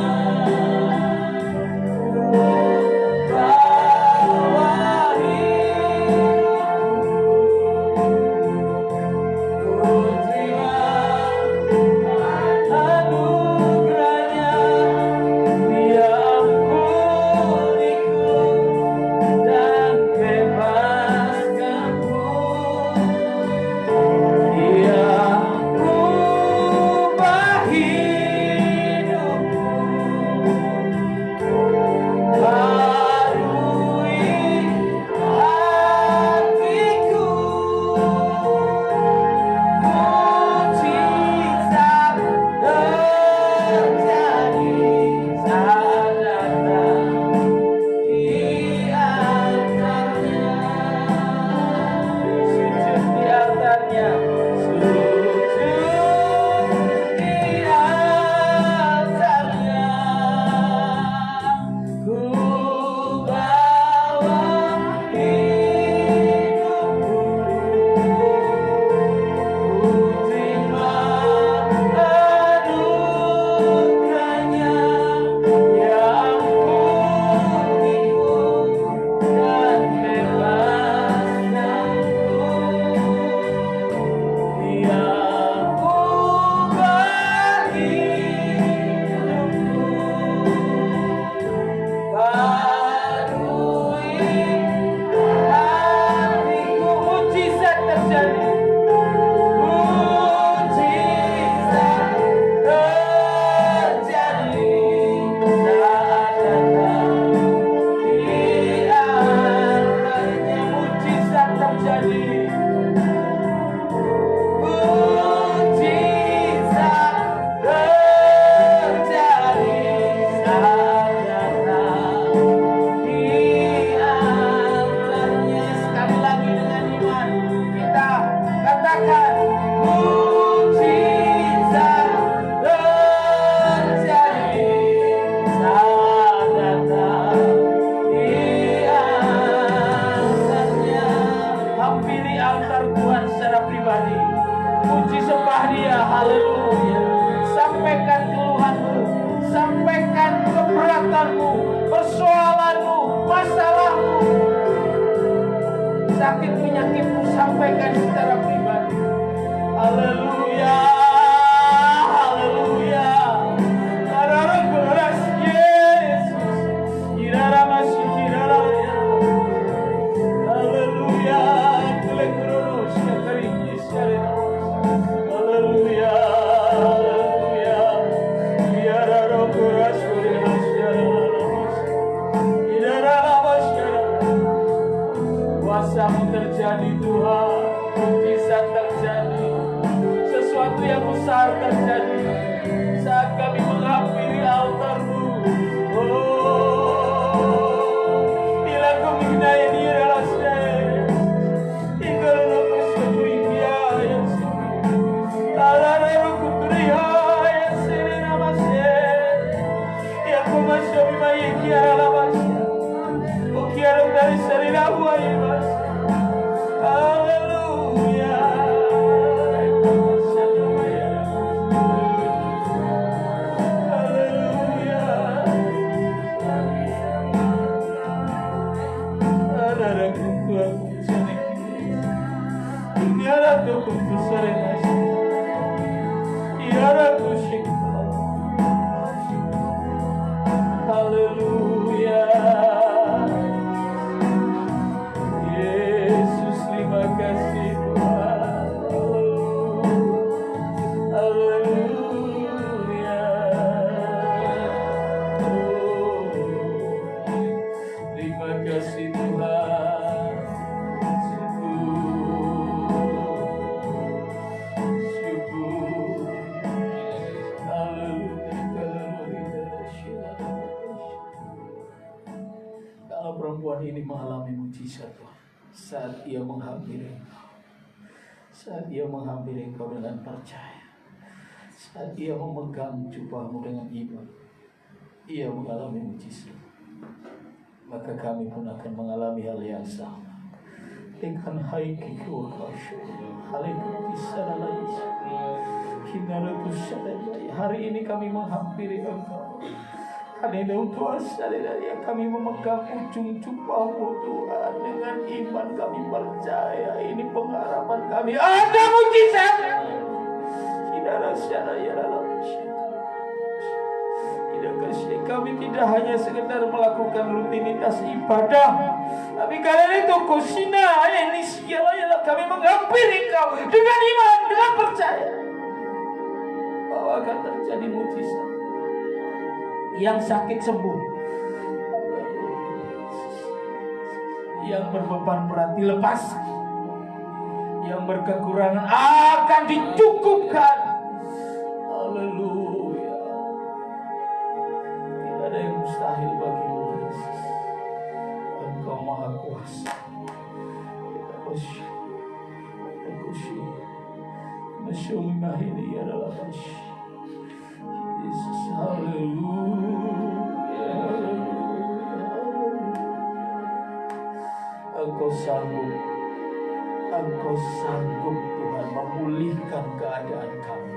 bawa hidupku. Ku terima anugerahnya, Dia ampuniku dan bebaskanku. Dia ubah hidupku, barui hatiku. Mujizat terjadi saat datang di altarnya. Sujud di altarnya, sujud di altarnya. Ku bawa hidupku. Ku terima anugerahnya, Dia ampuniku dan bebaskanku. Dia ubah hidupku, barui hatiku. Mujizat terjadi, mujizat terjadi saat datang di altarnya. Mujizat terjadi, mujizat terjadi saat datang di altarnya. Sekali lagi dengan iman kita katakan, mujizat terjadi saat datang di altarnya. Hampiri altar Tuhan secara pribadi, puji sembah Dia, haleluya. Sampaikan keluhanmu, sampaikan keberatanmu, persoalanmu, masalahmu, sakit penyakitmu, sampaikan secara pribadi. Haleluya, haleluya. Karena beras Yesus, kirara masih kirara. Haleluya, kulekuronos kekering Israel. Haleluya, haleluya. Biara roh beras kulinas jaranos. Kirara masyara. Kuasa-Mu terjadi Tuhan, mujizat terjadi, sesuatu yang besar terjadi saat kami menghampiri altar-Mu. Bila kau mengenai dia rasanya, tinggal lepas ketuikia yang sini. Alara kuturia yang sini namanya. Ya kau masih bimayi kiara lamasnya. Oh kiara dari serina huai mas. Haleluya. Haleluya. Alara kutua kusani. Kiara kutu serena. Kiara kushikta. Haleluya. perempuan ini mengalami mujizat Tuhan. Saat ia menghampiri Engkau, saat ia menghampiri Engkau dengan percaya, saat ia memegang jubahmu dengan iman, ia mengalami mujizat. Maka kami pun akan mengalami hal yang sama. Dengan haiki kuakashu, haleluya sanalai, hari ini kami menghampiri Engkau. Haleluya, kami memegang ujung jubahmu Tuhan. Dengan iman kami percaya ini pengharapan kami. Ada mujizat. Kami tidak hanya sekedar melakukan rutinitas ibadah, tapi kalian itu kusina ini sialah kami menghampiri Kau dengan iman, dengan percaya bahwa akan terjadi mujizat. Yang sakit sembuh, yang berbeban berat dilepas, yang berkekurangan akan dicukupkan. Haleluya. Tidak ada yang mustahil bagimu, Yesus. Engkau Maha Kuasa. Kita bersyukur. Masyumi mahini ya dalam Yesus. Haleluya. Engkau sanggup Tuhan memulihkan keadaan kami.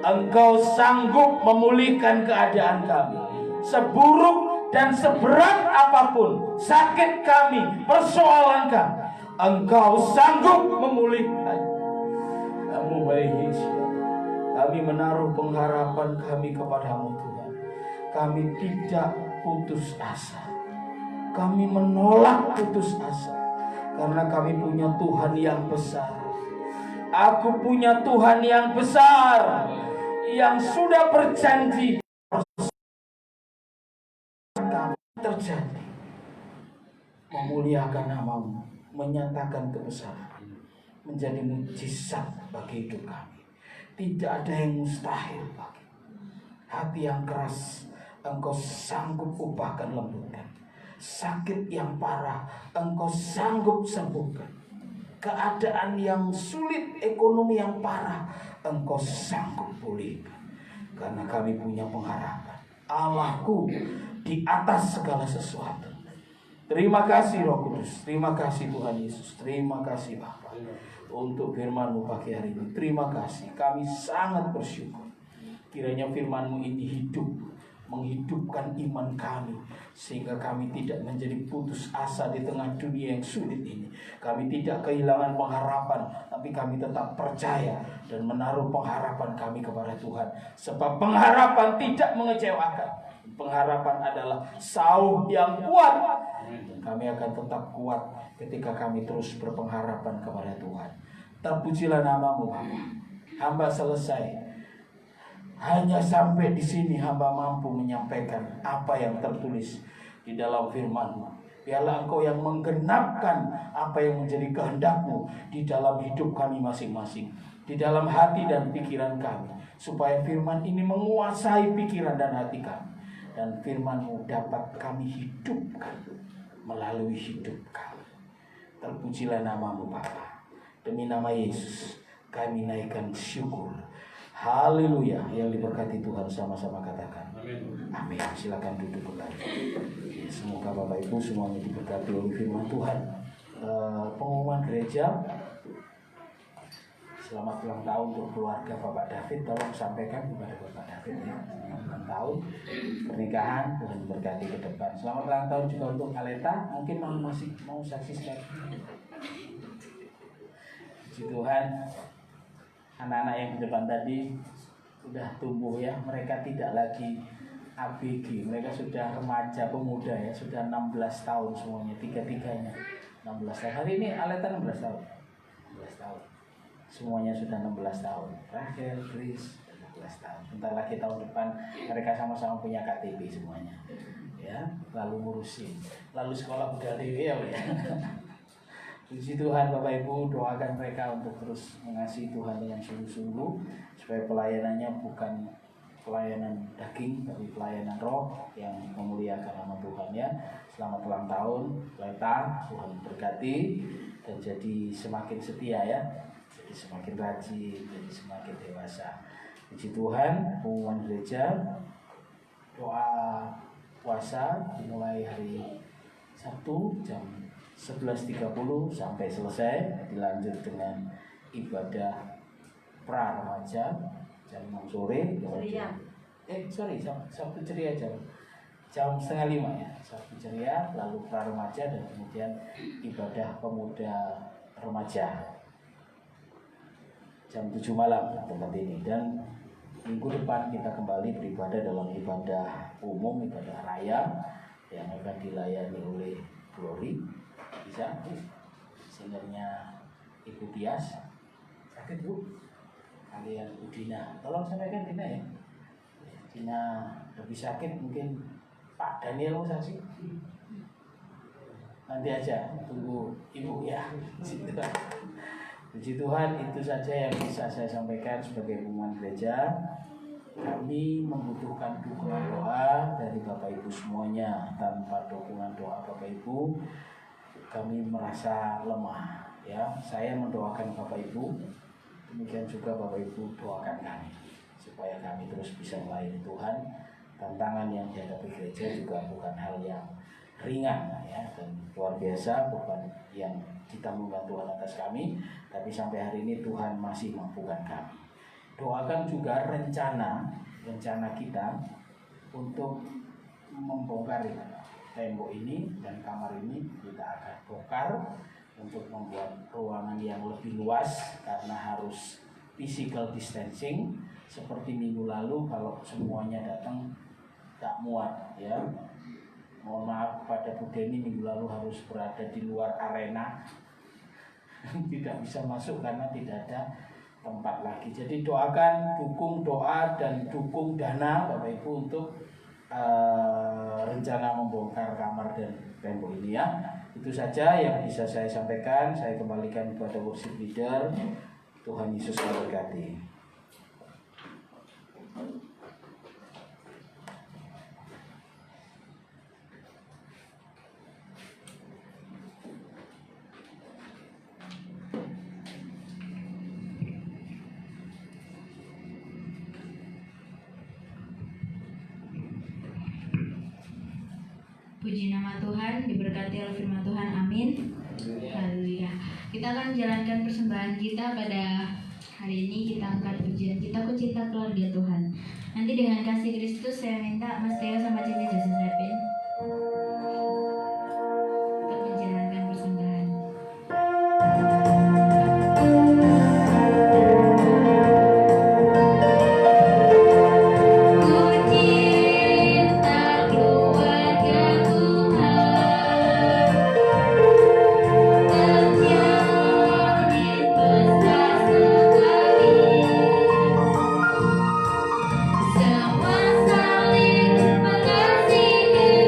Engkau sanggup memulihkan keadaan kami. Seburuk dan seberat apapun sakit kami, persoalan kami, Engkau sanggup memulihkan. Kamu baik Yesus. Kami menaruh pengharapan kami kepadamu Tuhan. Kami tidak putus asa. Kami menolak putus asa. Karena kami punya Tuhan yang besar. Aku punya Tuhan yang besar, yang sudah berjanji terjadi. Memuliakan namamu, menyatakan kebesaran, menjadi mujizat bagi hidup kami. Tidak ada yang mustahil bagi hati yang keras. Engkau sanggup ubahkan, lembutkan. Sakit yang parah Engkau sanggup sembuhkan. Keadaan yang sulit, ekonomi yang parah Engkau sanggup pulihkan. Karena kami punya pengharapan, Allahku di atas segala sesuatu. Terima kasih Roh Kudus. Terima kasih Tuhan Yesus. Terima kasih Bapa untuk firman-Mu pagi hari ini. Terima kasih. Kami sangat bersyukur. Kiranya firman-Mu ini hidup, menghidupkan iman kami, sehingga kami tidak menjadi putus asa di tengah dunia yang sulit ini. Kami tidak kehilangan pengharapan, tapi kami tetap percaya dan menaruh pengharapan kami kepada Tuhan. Sebab pengharapan tidak mengecewakan. Pengharapan adalah sauh yang kuat. Dan kami akan tetap kuat ketika kami terus berpengharapan kepada Tuhan. Terpujilah namamu Bapa. Hamba selesai. Hanya sampai di sini hamba mampu menyampaikan apa yang tertulis di dalam firman-Mu. Biarlah Engkau yang menggenapkan apa yang menjadi kehendak-Mu di dalam hidup kami masing-masing, di dalam hati dan pikiran kami, supaya firman ini menguasai pikiran dan hati kami, dan firman-Mu dapat kami hidupkan melalui hidup kami. Terpujilah namamu Bapa. Demi nama Yesus kami naikkan syukur. Haleluya. Yang diberkati Tuhan sama-sama katakan amin. Silakan duduk kembali. Semoga Bapak Ibu semuanya diberkati oleh firman Tuhan. Pengumuman gereja, selamat ulang tahun untuk keluarga Bapak David. Tolong sampaikan kepada Bapak David ya. Selamat ulang tahun pernikahan, Tuhan berkati ke depan. Selamat ulang tahun juga untuk Aleta. Mungkin masih mau saksi sekali. Puji Tuhan. Anak-anak yang di depan tadi sudah tumbuh ya. Mereka tidak lagi ABG, mereka sudah remaja pemuda ya. Sudah 16 tahun semuanya, tiga-tiganya 16 tahun. Hari ini Aleta 16 tahun 16 tahun. Semuanya sudah 16 tahun. Rachel, Chris 16 tahun. Bentar lagi tahun depan mereka sama-sama punya KTP semuanya ya. Lalu ngurusin, lalu sekolah udah dewe ya. Puji Tuhan Bapak Ibu, doakan mereka untuk terus mengasihi Tuhan dengan sungguh-sungguh, supaya pelayanannya bukan pelayanan daging, tapi pelayanan roh yang memuliakan nama Tuhan ya. Selamat ulang tahun Leta, Tuhan berkati dan jadi semakin setia ya, jadi semakin rajin, jadi semakin dewasa. Puji Tuhan, pengumuman gereja, doa puasa dimulai hari Sabtu jam 11.30 sampai selesai, dilanjut dengan ibadah pra remaja jam 6 sore. Sabtu ceria jam 4:30 ya, Sabtu ceria, lalu pra remaja dan kemudian ibadah pemuda remaja jam 7 malam tempat ini. Dan minggu depan kita kembali beribadah dalam ibadah umum, ibadah raya yang akan dilayani oleh Glory. Bisa singernya Ibu Tias. Sakit Bu? Kalian Udina, tolong sampaikan Dina ya. Dina lebih sakit, mungkin Pak Daniel Musasi. Nanti aja, tunggu Ibu ya. Puji Tuhan, itu saja yang bisa saya sampaikan sebagai pengumuman gereja. Kami membutuhkan dukungan doa dari Bapak Ibu semuanya. Tanpa dukungan doa Bapak Ibu, kami merasa lemah. Ya, saya mendoakan Bapak Ibu, demikian juga Bapak Ibu doakan kami supaya kami terus bisa melayani Tuhan. Tantangan yang dihadapi gereja juga bukan hal yang ringan ya, dan luar biasa beban yang ditanggung Tuhan atas kami, tapi sampai hari ini Tuhan masih mampukan kami. Doakan juga rencana kita untuk membongkar tembok ini dan kamar ini, kita akan bongkar untuk membuat ruangan yang lebih luas karena harus physical distancing. Seperti minggu lalu kalau semuanya datang tak muat ya. Mohon maaf pada Bu Deni, minggu lalu harus berada di luar arena tidak bisa masuk karena tidak ada tempat lagi. Jadi doakan, dukung doa dan dukung dana Bapak Ibu untuk rencana membongkar kamar dan tembok ini ya. Itu saja yang bisa saya sampaikan. Saya kembalikan kepada worship leader. Tuhan Yesus memberkati. Puji nama Tuhan, diberkati oleh firman Tuhan, amin. Haleluya. Kita akan menjalankan persembahan kita pada hari ini. Kita angkat pujian kita, Ku Cinta Keluarga Tuhan. Nanti dengan kasih Kristus saya minta Mas Teo sama Cici Jasa Sepin untuk menjalankan persembahan. Semua saling mengasihi.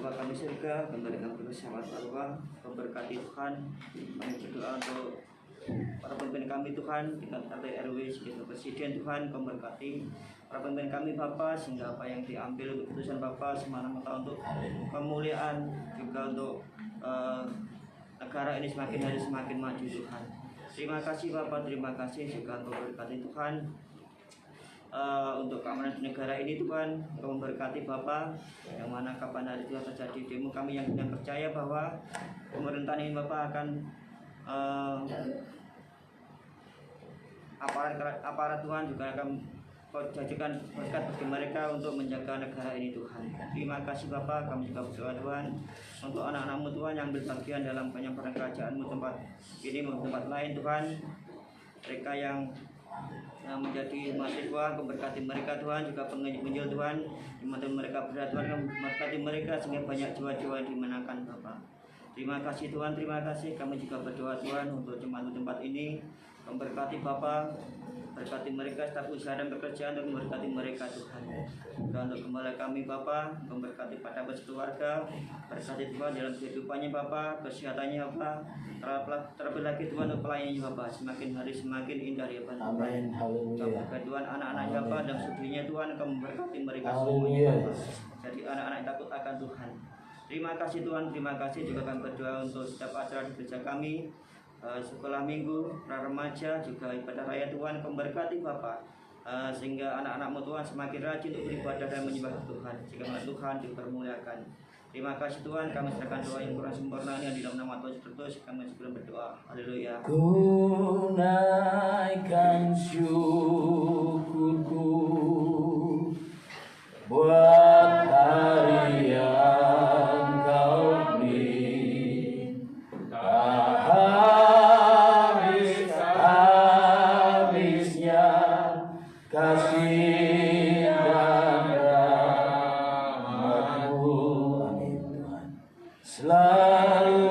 Bapa kami surga, kembali kami bersama Allah, memberkati Tuhan. Kami berdoa untuk para pemimpin kami Tuhan, tingkat RT RW, tingkat presiden Tuhan, kau berkati para pemimpin kami Bapa, sehingga apa yang diambil untuk keputusan Bapa semata-mata untuk kemuliaan, juga untuk negara ini semakin hari semakin maju Tuhan. Terima kasih Bapa, terima kasih juga kau berkati Tuhan. Untuk keamanan di negara ini Tuhan, kau memberkati Bapa, yang mana kapan hari Tuhan terjadi demo, kami yang percaya bahwa pemerintahan ini Bapa akan aparat Tuhan juga akan kau jadikan berkat bagi mereka untuk menjaga negara ini Tuhan. Terima kasih Bapa, kami juga berdoa Tuhan untuk anak-anak-Mu Tuhan yang berbagian dalam penyampaian kerajaan-Mu tempat ini maupun tempat lain Tuhan. Mereka yang menjadi mahasiswa, memberkati mereka Tuhan, juga penginjil Tuhan, dimanapun mereka berada Tuhan, memberkati mereka sehingga banyak jiwa-jiwa dimenangkan Bapa. Terima kasih Tuhan, terima kasih. Kami juga berdoa Tuhan untuk jemaat tempat ini, memberkati Bapa, berkati mereka setiap usaha dan pekerjaan, dan memberkati mereka Tuhan. Dan untuk kembali kami Bapa, memberkati pada keluarga, berkati Tuhan dalam kehidupannya Bapa, kesehatannya Bapa, terlebih lagi Tuhan untuk pelayanannya Bapa, semakin hari semakin indah ya Tuhan. Amin, haleluya. Tuhan anak-anak Bapa dan studinya Tuhan, Kau memberkati mereka Haleluya. semuanya. Jadi anak-anak yang takut akan Tuhan. Terima kasih Tuhan, terima kasih juga kami berdoa untuk setiap acara di gereja kami, sekolah minggu, pra remaja, juga ibadah raya Tuhan, Kau memberkati Bapa, sehingga anak-anak-Mu Tuhan semakin rajin untuk beribadah dan menyembah Tuhan, sehingga Tuhan dipermuliakan. Terima kasih Tuhan, kami serahkan doa yang kurang sempurna ini di dalam nama Tuhan Yesus Kristus, kami sebelum berdoa. Haleluya. Ku naikkan syukurku buat hari yang Kau beri, tak habis-habisnya kasih dan rahmat-Mu. Amin Tuhan. Selalu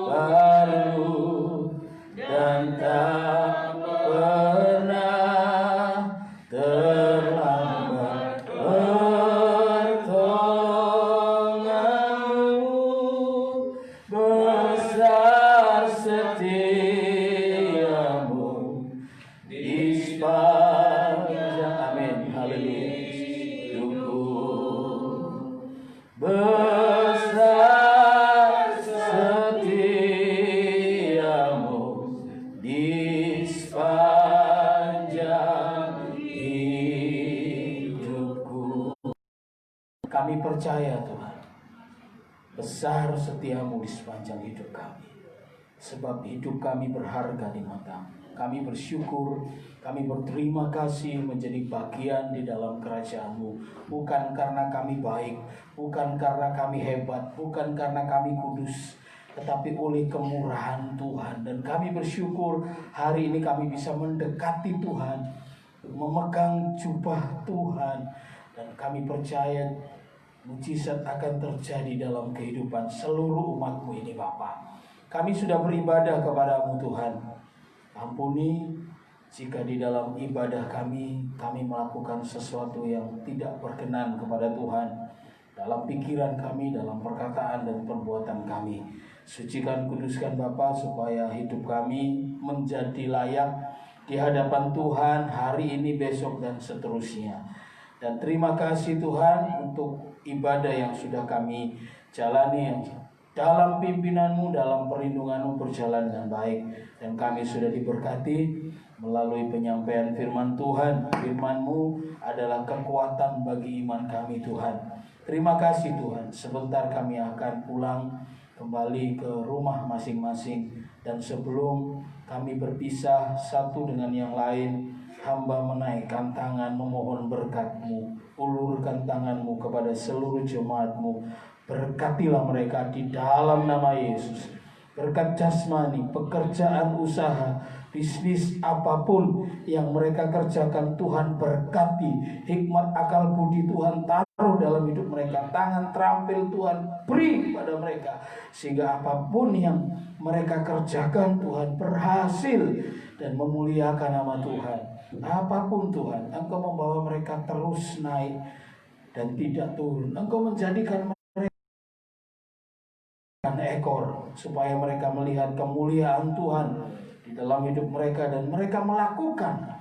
baru dan tak pernah terlambat pertolongan-Mu, besar setiamu di sepanjang amin haleluya hidupku. Besar setiamu di sepanjang hidupku. Kami percaya Tuhan, besar setiamu di sepanjang hidup kami, sebab hidup kami berharga di mata-Mu. Kami bersyukur, kami berterima kasih menjadi bagian di dalam kerajaan-Mu. Bukan karena kami baik, bukan karena kami hebat, bukan karena kami kudus, tetapi oleh kemurahan Tuhan. Dan kami bersyukur hari ini kami bisa mendekati Tuhan, memegang jubah Tuhan. Dan kami percaya mujizat akan terjadi dalam kehidupan seluruh umat-Mu ini Bapa. Kami sudah beribadah kepada-Mu Tuhan. Ampuni jika di dalam ibadah kami melakukan sesuatu yang tidak berkenan kepada Tuhan, dalam pikiran kami, dalam perkataan dan perbuatan kami. Sucikan, kuduskan Bapa, supaya hidup kami menjadi layak di hadapan Tuhan hari ini, besok, dan seterusnya. Dan terima kasih Tuhan untuk ibadah yang sudah kami jalani, yang dalam pimpinan-Mu, dalam perlindungan-Mu berjalan dengan baik. Dan kami sudah diberkati melalui penyampaian firman Tuhan. Firman-Mu adalah kekuatan bagi iman kami Tuhan. Terima kasih Tuhan. Sebentar kami akan pulang kembali ke rumah masing-masing. Dan sebelum kami berpisah satu dengan yang lain, hamba menaikkan tangan memohon berkat-Mu. Ulurkan tangan-Mu kepada seluruh jemaat-Mu. Berkatilah mereka di dalam nama Yesus. Berkat jasmani, pekerjaan usaha, bisnis apapun yang mereka kerjakan, Tuhan berkati. Hikmat, akal, budi Tuhan taruh dalam hidup mereka. Tangan terampil Tuhan beri kepada mereka, sehingga apapun yang mereka kerjakan Tuhan berhasil dan memuliakan nama Tuhan. Apapun Tuhan, Engkau membawa mereka terus naik dan tidak turun. Engkau menjadikan ekor, supaya mereka melihat kemuliaan Tuhan di dalam hidup mereka dan mereka melakukan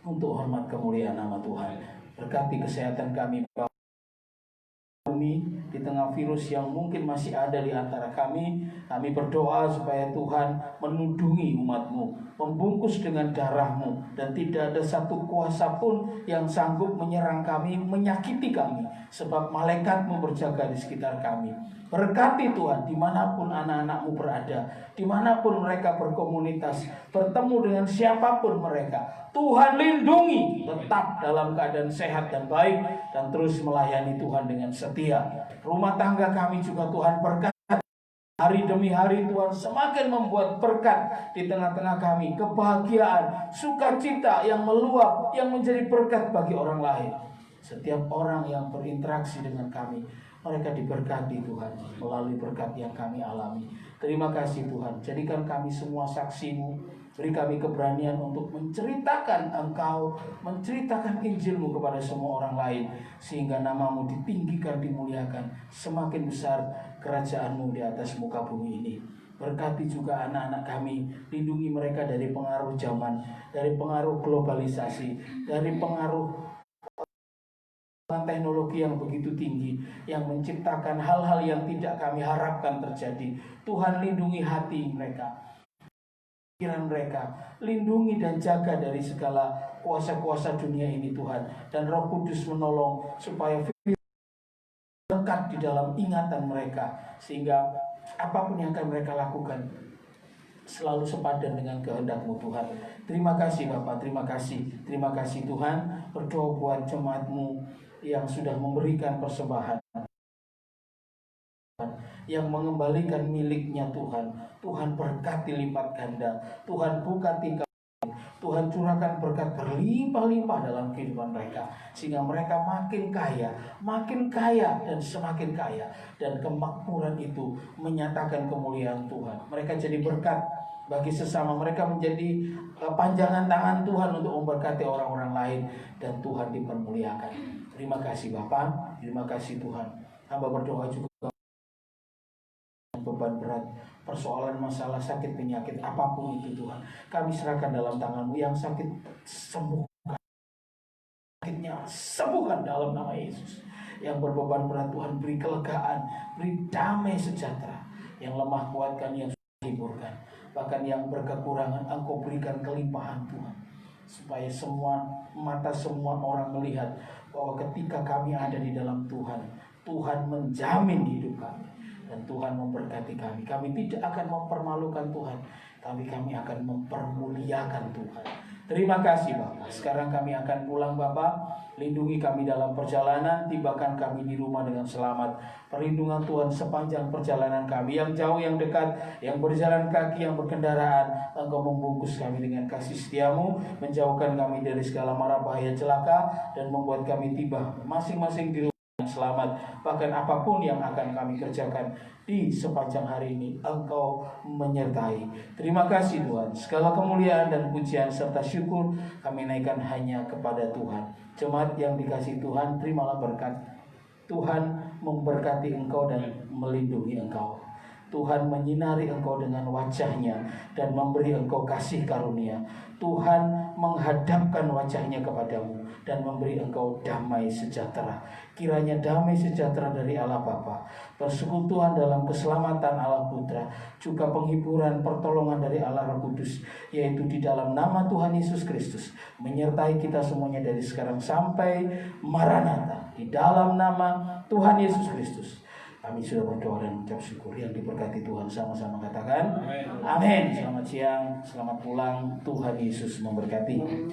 untuk hormat kemuliaan nama Tuhan. Berkati kesehatan kami di tengah virus yang mungkin masih ada di antara kami. Kami berdoa supaya Tuhan melindungi umat-Mu, membungkus dengan darah-Mu, dan tidak ada satu kuasa pun yang sanggup menyerang kami, menyakiti kami, sebab malaikat-Mu berjaga di sekitar kami. Berkati Tuhan dimanapun anak-anak-Mu berada, dimanapun mereka berkomunitas, bertemu dengan siapapun mereka, Tuhan lindungi tetap dalam keadaan sehat dan baik, dan terus melayani Tuhan dengan setia. Rumah tangga kami juga Tuhan berkati. Hari demi hari Tuhan semakin membuat berkat di tengah-tengah kami. Kebahagiaan, sukacita yang meluap, yang menjadi berkat bagi orang lain. Setiap orang yang berinteraksi dengan kami, mereka diberkati Tuhan melalui berkat yang kami alami. Terima kasih Tuhan. Jadikan kami semua saksi-Mu. Beri kami keberanian untuk menceritakan Engkau, menceritakan Injil-Mu kepada semua orang lain, sehingga nama-Mu ditinggikan, dimuliakan. Semakin besar kerajaan-Mu di atas muka bumi ini. Berkati juga anak-anak kami, lindungi mereka dari pengaruh zaman, dari pengaruh globalisasi, dari pengaruh teknologi yang begitu tinggi, yang menciptakan hal-hal yang tidak kami harapkan terjadi. Tuhan lindungi hati mereka, pikiran mereka, lindungi dan jaga dari segala kuasa-kuasa dunia ini Tuhan. Dan Roh Kudus menolong supaya lekat di dalam ingatan mereka, sehingga apapun yang akan mereka lakukan selalu sepadan dengan kehendak-Mu Tuhan. Terima kasih Bapak, terima kasih Tuhan. Berdoa buat jemaat-Mu yang sudah memberikan persembahan, yang mengembalikan miliknya Tuhan. Tuhan berkati lipat ganda, Tuhan buka tingkap, Tuhan curahkan berkat berlimpah-limpah dalam kehidupan mereka, sehingga mereka makin kaya dan semakin kaya, dan kemakmuran itu menyatakan kemuliaan Tuhan. Mereka jadi berkat bagi sesama, mereka menjadi panjangan tangan Tuhan untuk memberkati orang-orang lain, dan Tuhan dipermuliakan. Terima kasih Bapa, terima kasih Tuhan. Hamba berdoa juga beban berat, persoalan masalah sakit penyakit apapun itu Tuhan, kami serahkan dalam tangan-Mu. Yang sakit sembuhkan, sakitnya sembuhkan dalam nama Yesus. Yang berbeban berat Tuhan beri kelegaan, beri damai sejahtera. Yang lemah kuatkan, yang hiburkan. Bahkan yang berkekurangan Engkau berikan kelimpahan Tuhan, supaya semua mata semua orang melihat bahwa ketika kami ada di dalam Tuhan, Tuhan menjamin hidup kami, dan Tuhan memberkati kami. Kami tidak akan mempermalukan Tuhan, tapi kami akan mempermuliakan Tuhan. Terima kasih Bapak. Sekarang kami akan pulang Bapak. Lindungi kami dalam perjalanan, tibakan kami di rumah dengan selamat. Perlindungan Tuhan sepanjang perjalanan kami, yang jauh, yang dekat, yang berjalan kaki, yang berkendaraan. Engkau membungkus kami dengan kasih setia-Mu, menjauhkan kami dari segala mara bahaya celaka, dan membuat kami tiba masing-masing di selamat. Bahkan apapun yang akan kami kerjakan di sepanjang hari ini, Engkau menyertai. Terima kasih Tuhan. Segala kemuliaan dan pujian serta syukur kami naikkan hanya kepada Tuhan. Jemaat yang dikasihi Tuhan, terimalah berkat. Tuhan memberkati engkau dan melindungi engkau. Tuhan menyinari engkau dengan wajah-Nya dan memberi engkau kasih karunia. Tuhan menghadapkan wajah-Nya kepadamu dan memberi engkau damai sejahtera. Kiranya damai sejahtera dari Allah Bapa, persekutuan dalam keselamatan Allah Putra, juga penghiburan pertolongan dari Allah Roh Kudus, yaitu di dalam nama Tuhan Yesus Kristus, menyertai kita semuanya dari sekarang sampai Maranatha. Di dalam nama Tuhan Yesus Kristus kami sudah berdoa dan mengucap syukur. Yang diberkati Tuhan sama-sama katakan amin. Selamat siang, selamat pulang. Tuhan Yesus memberkati.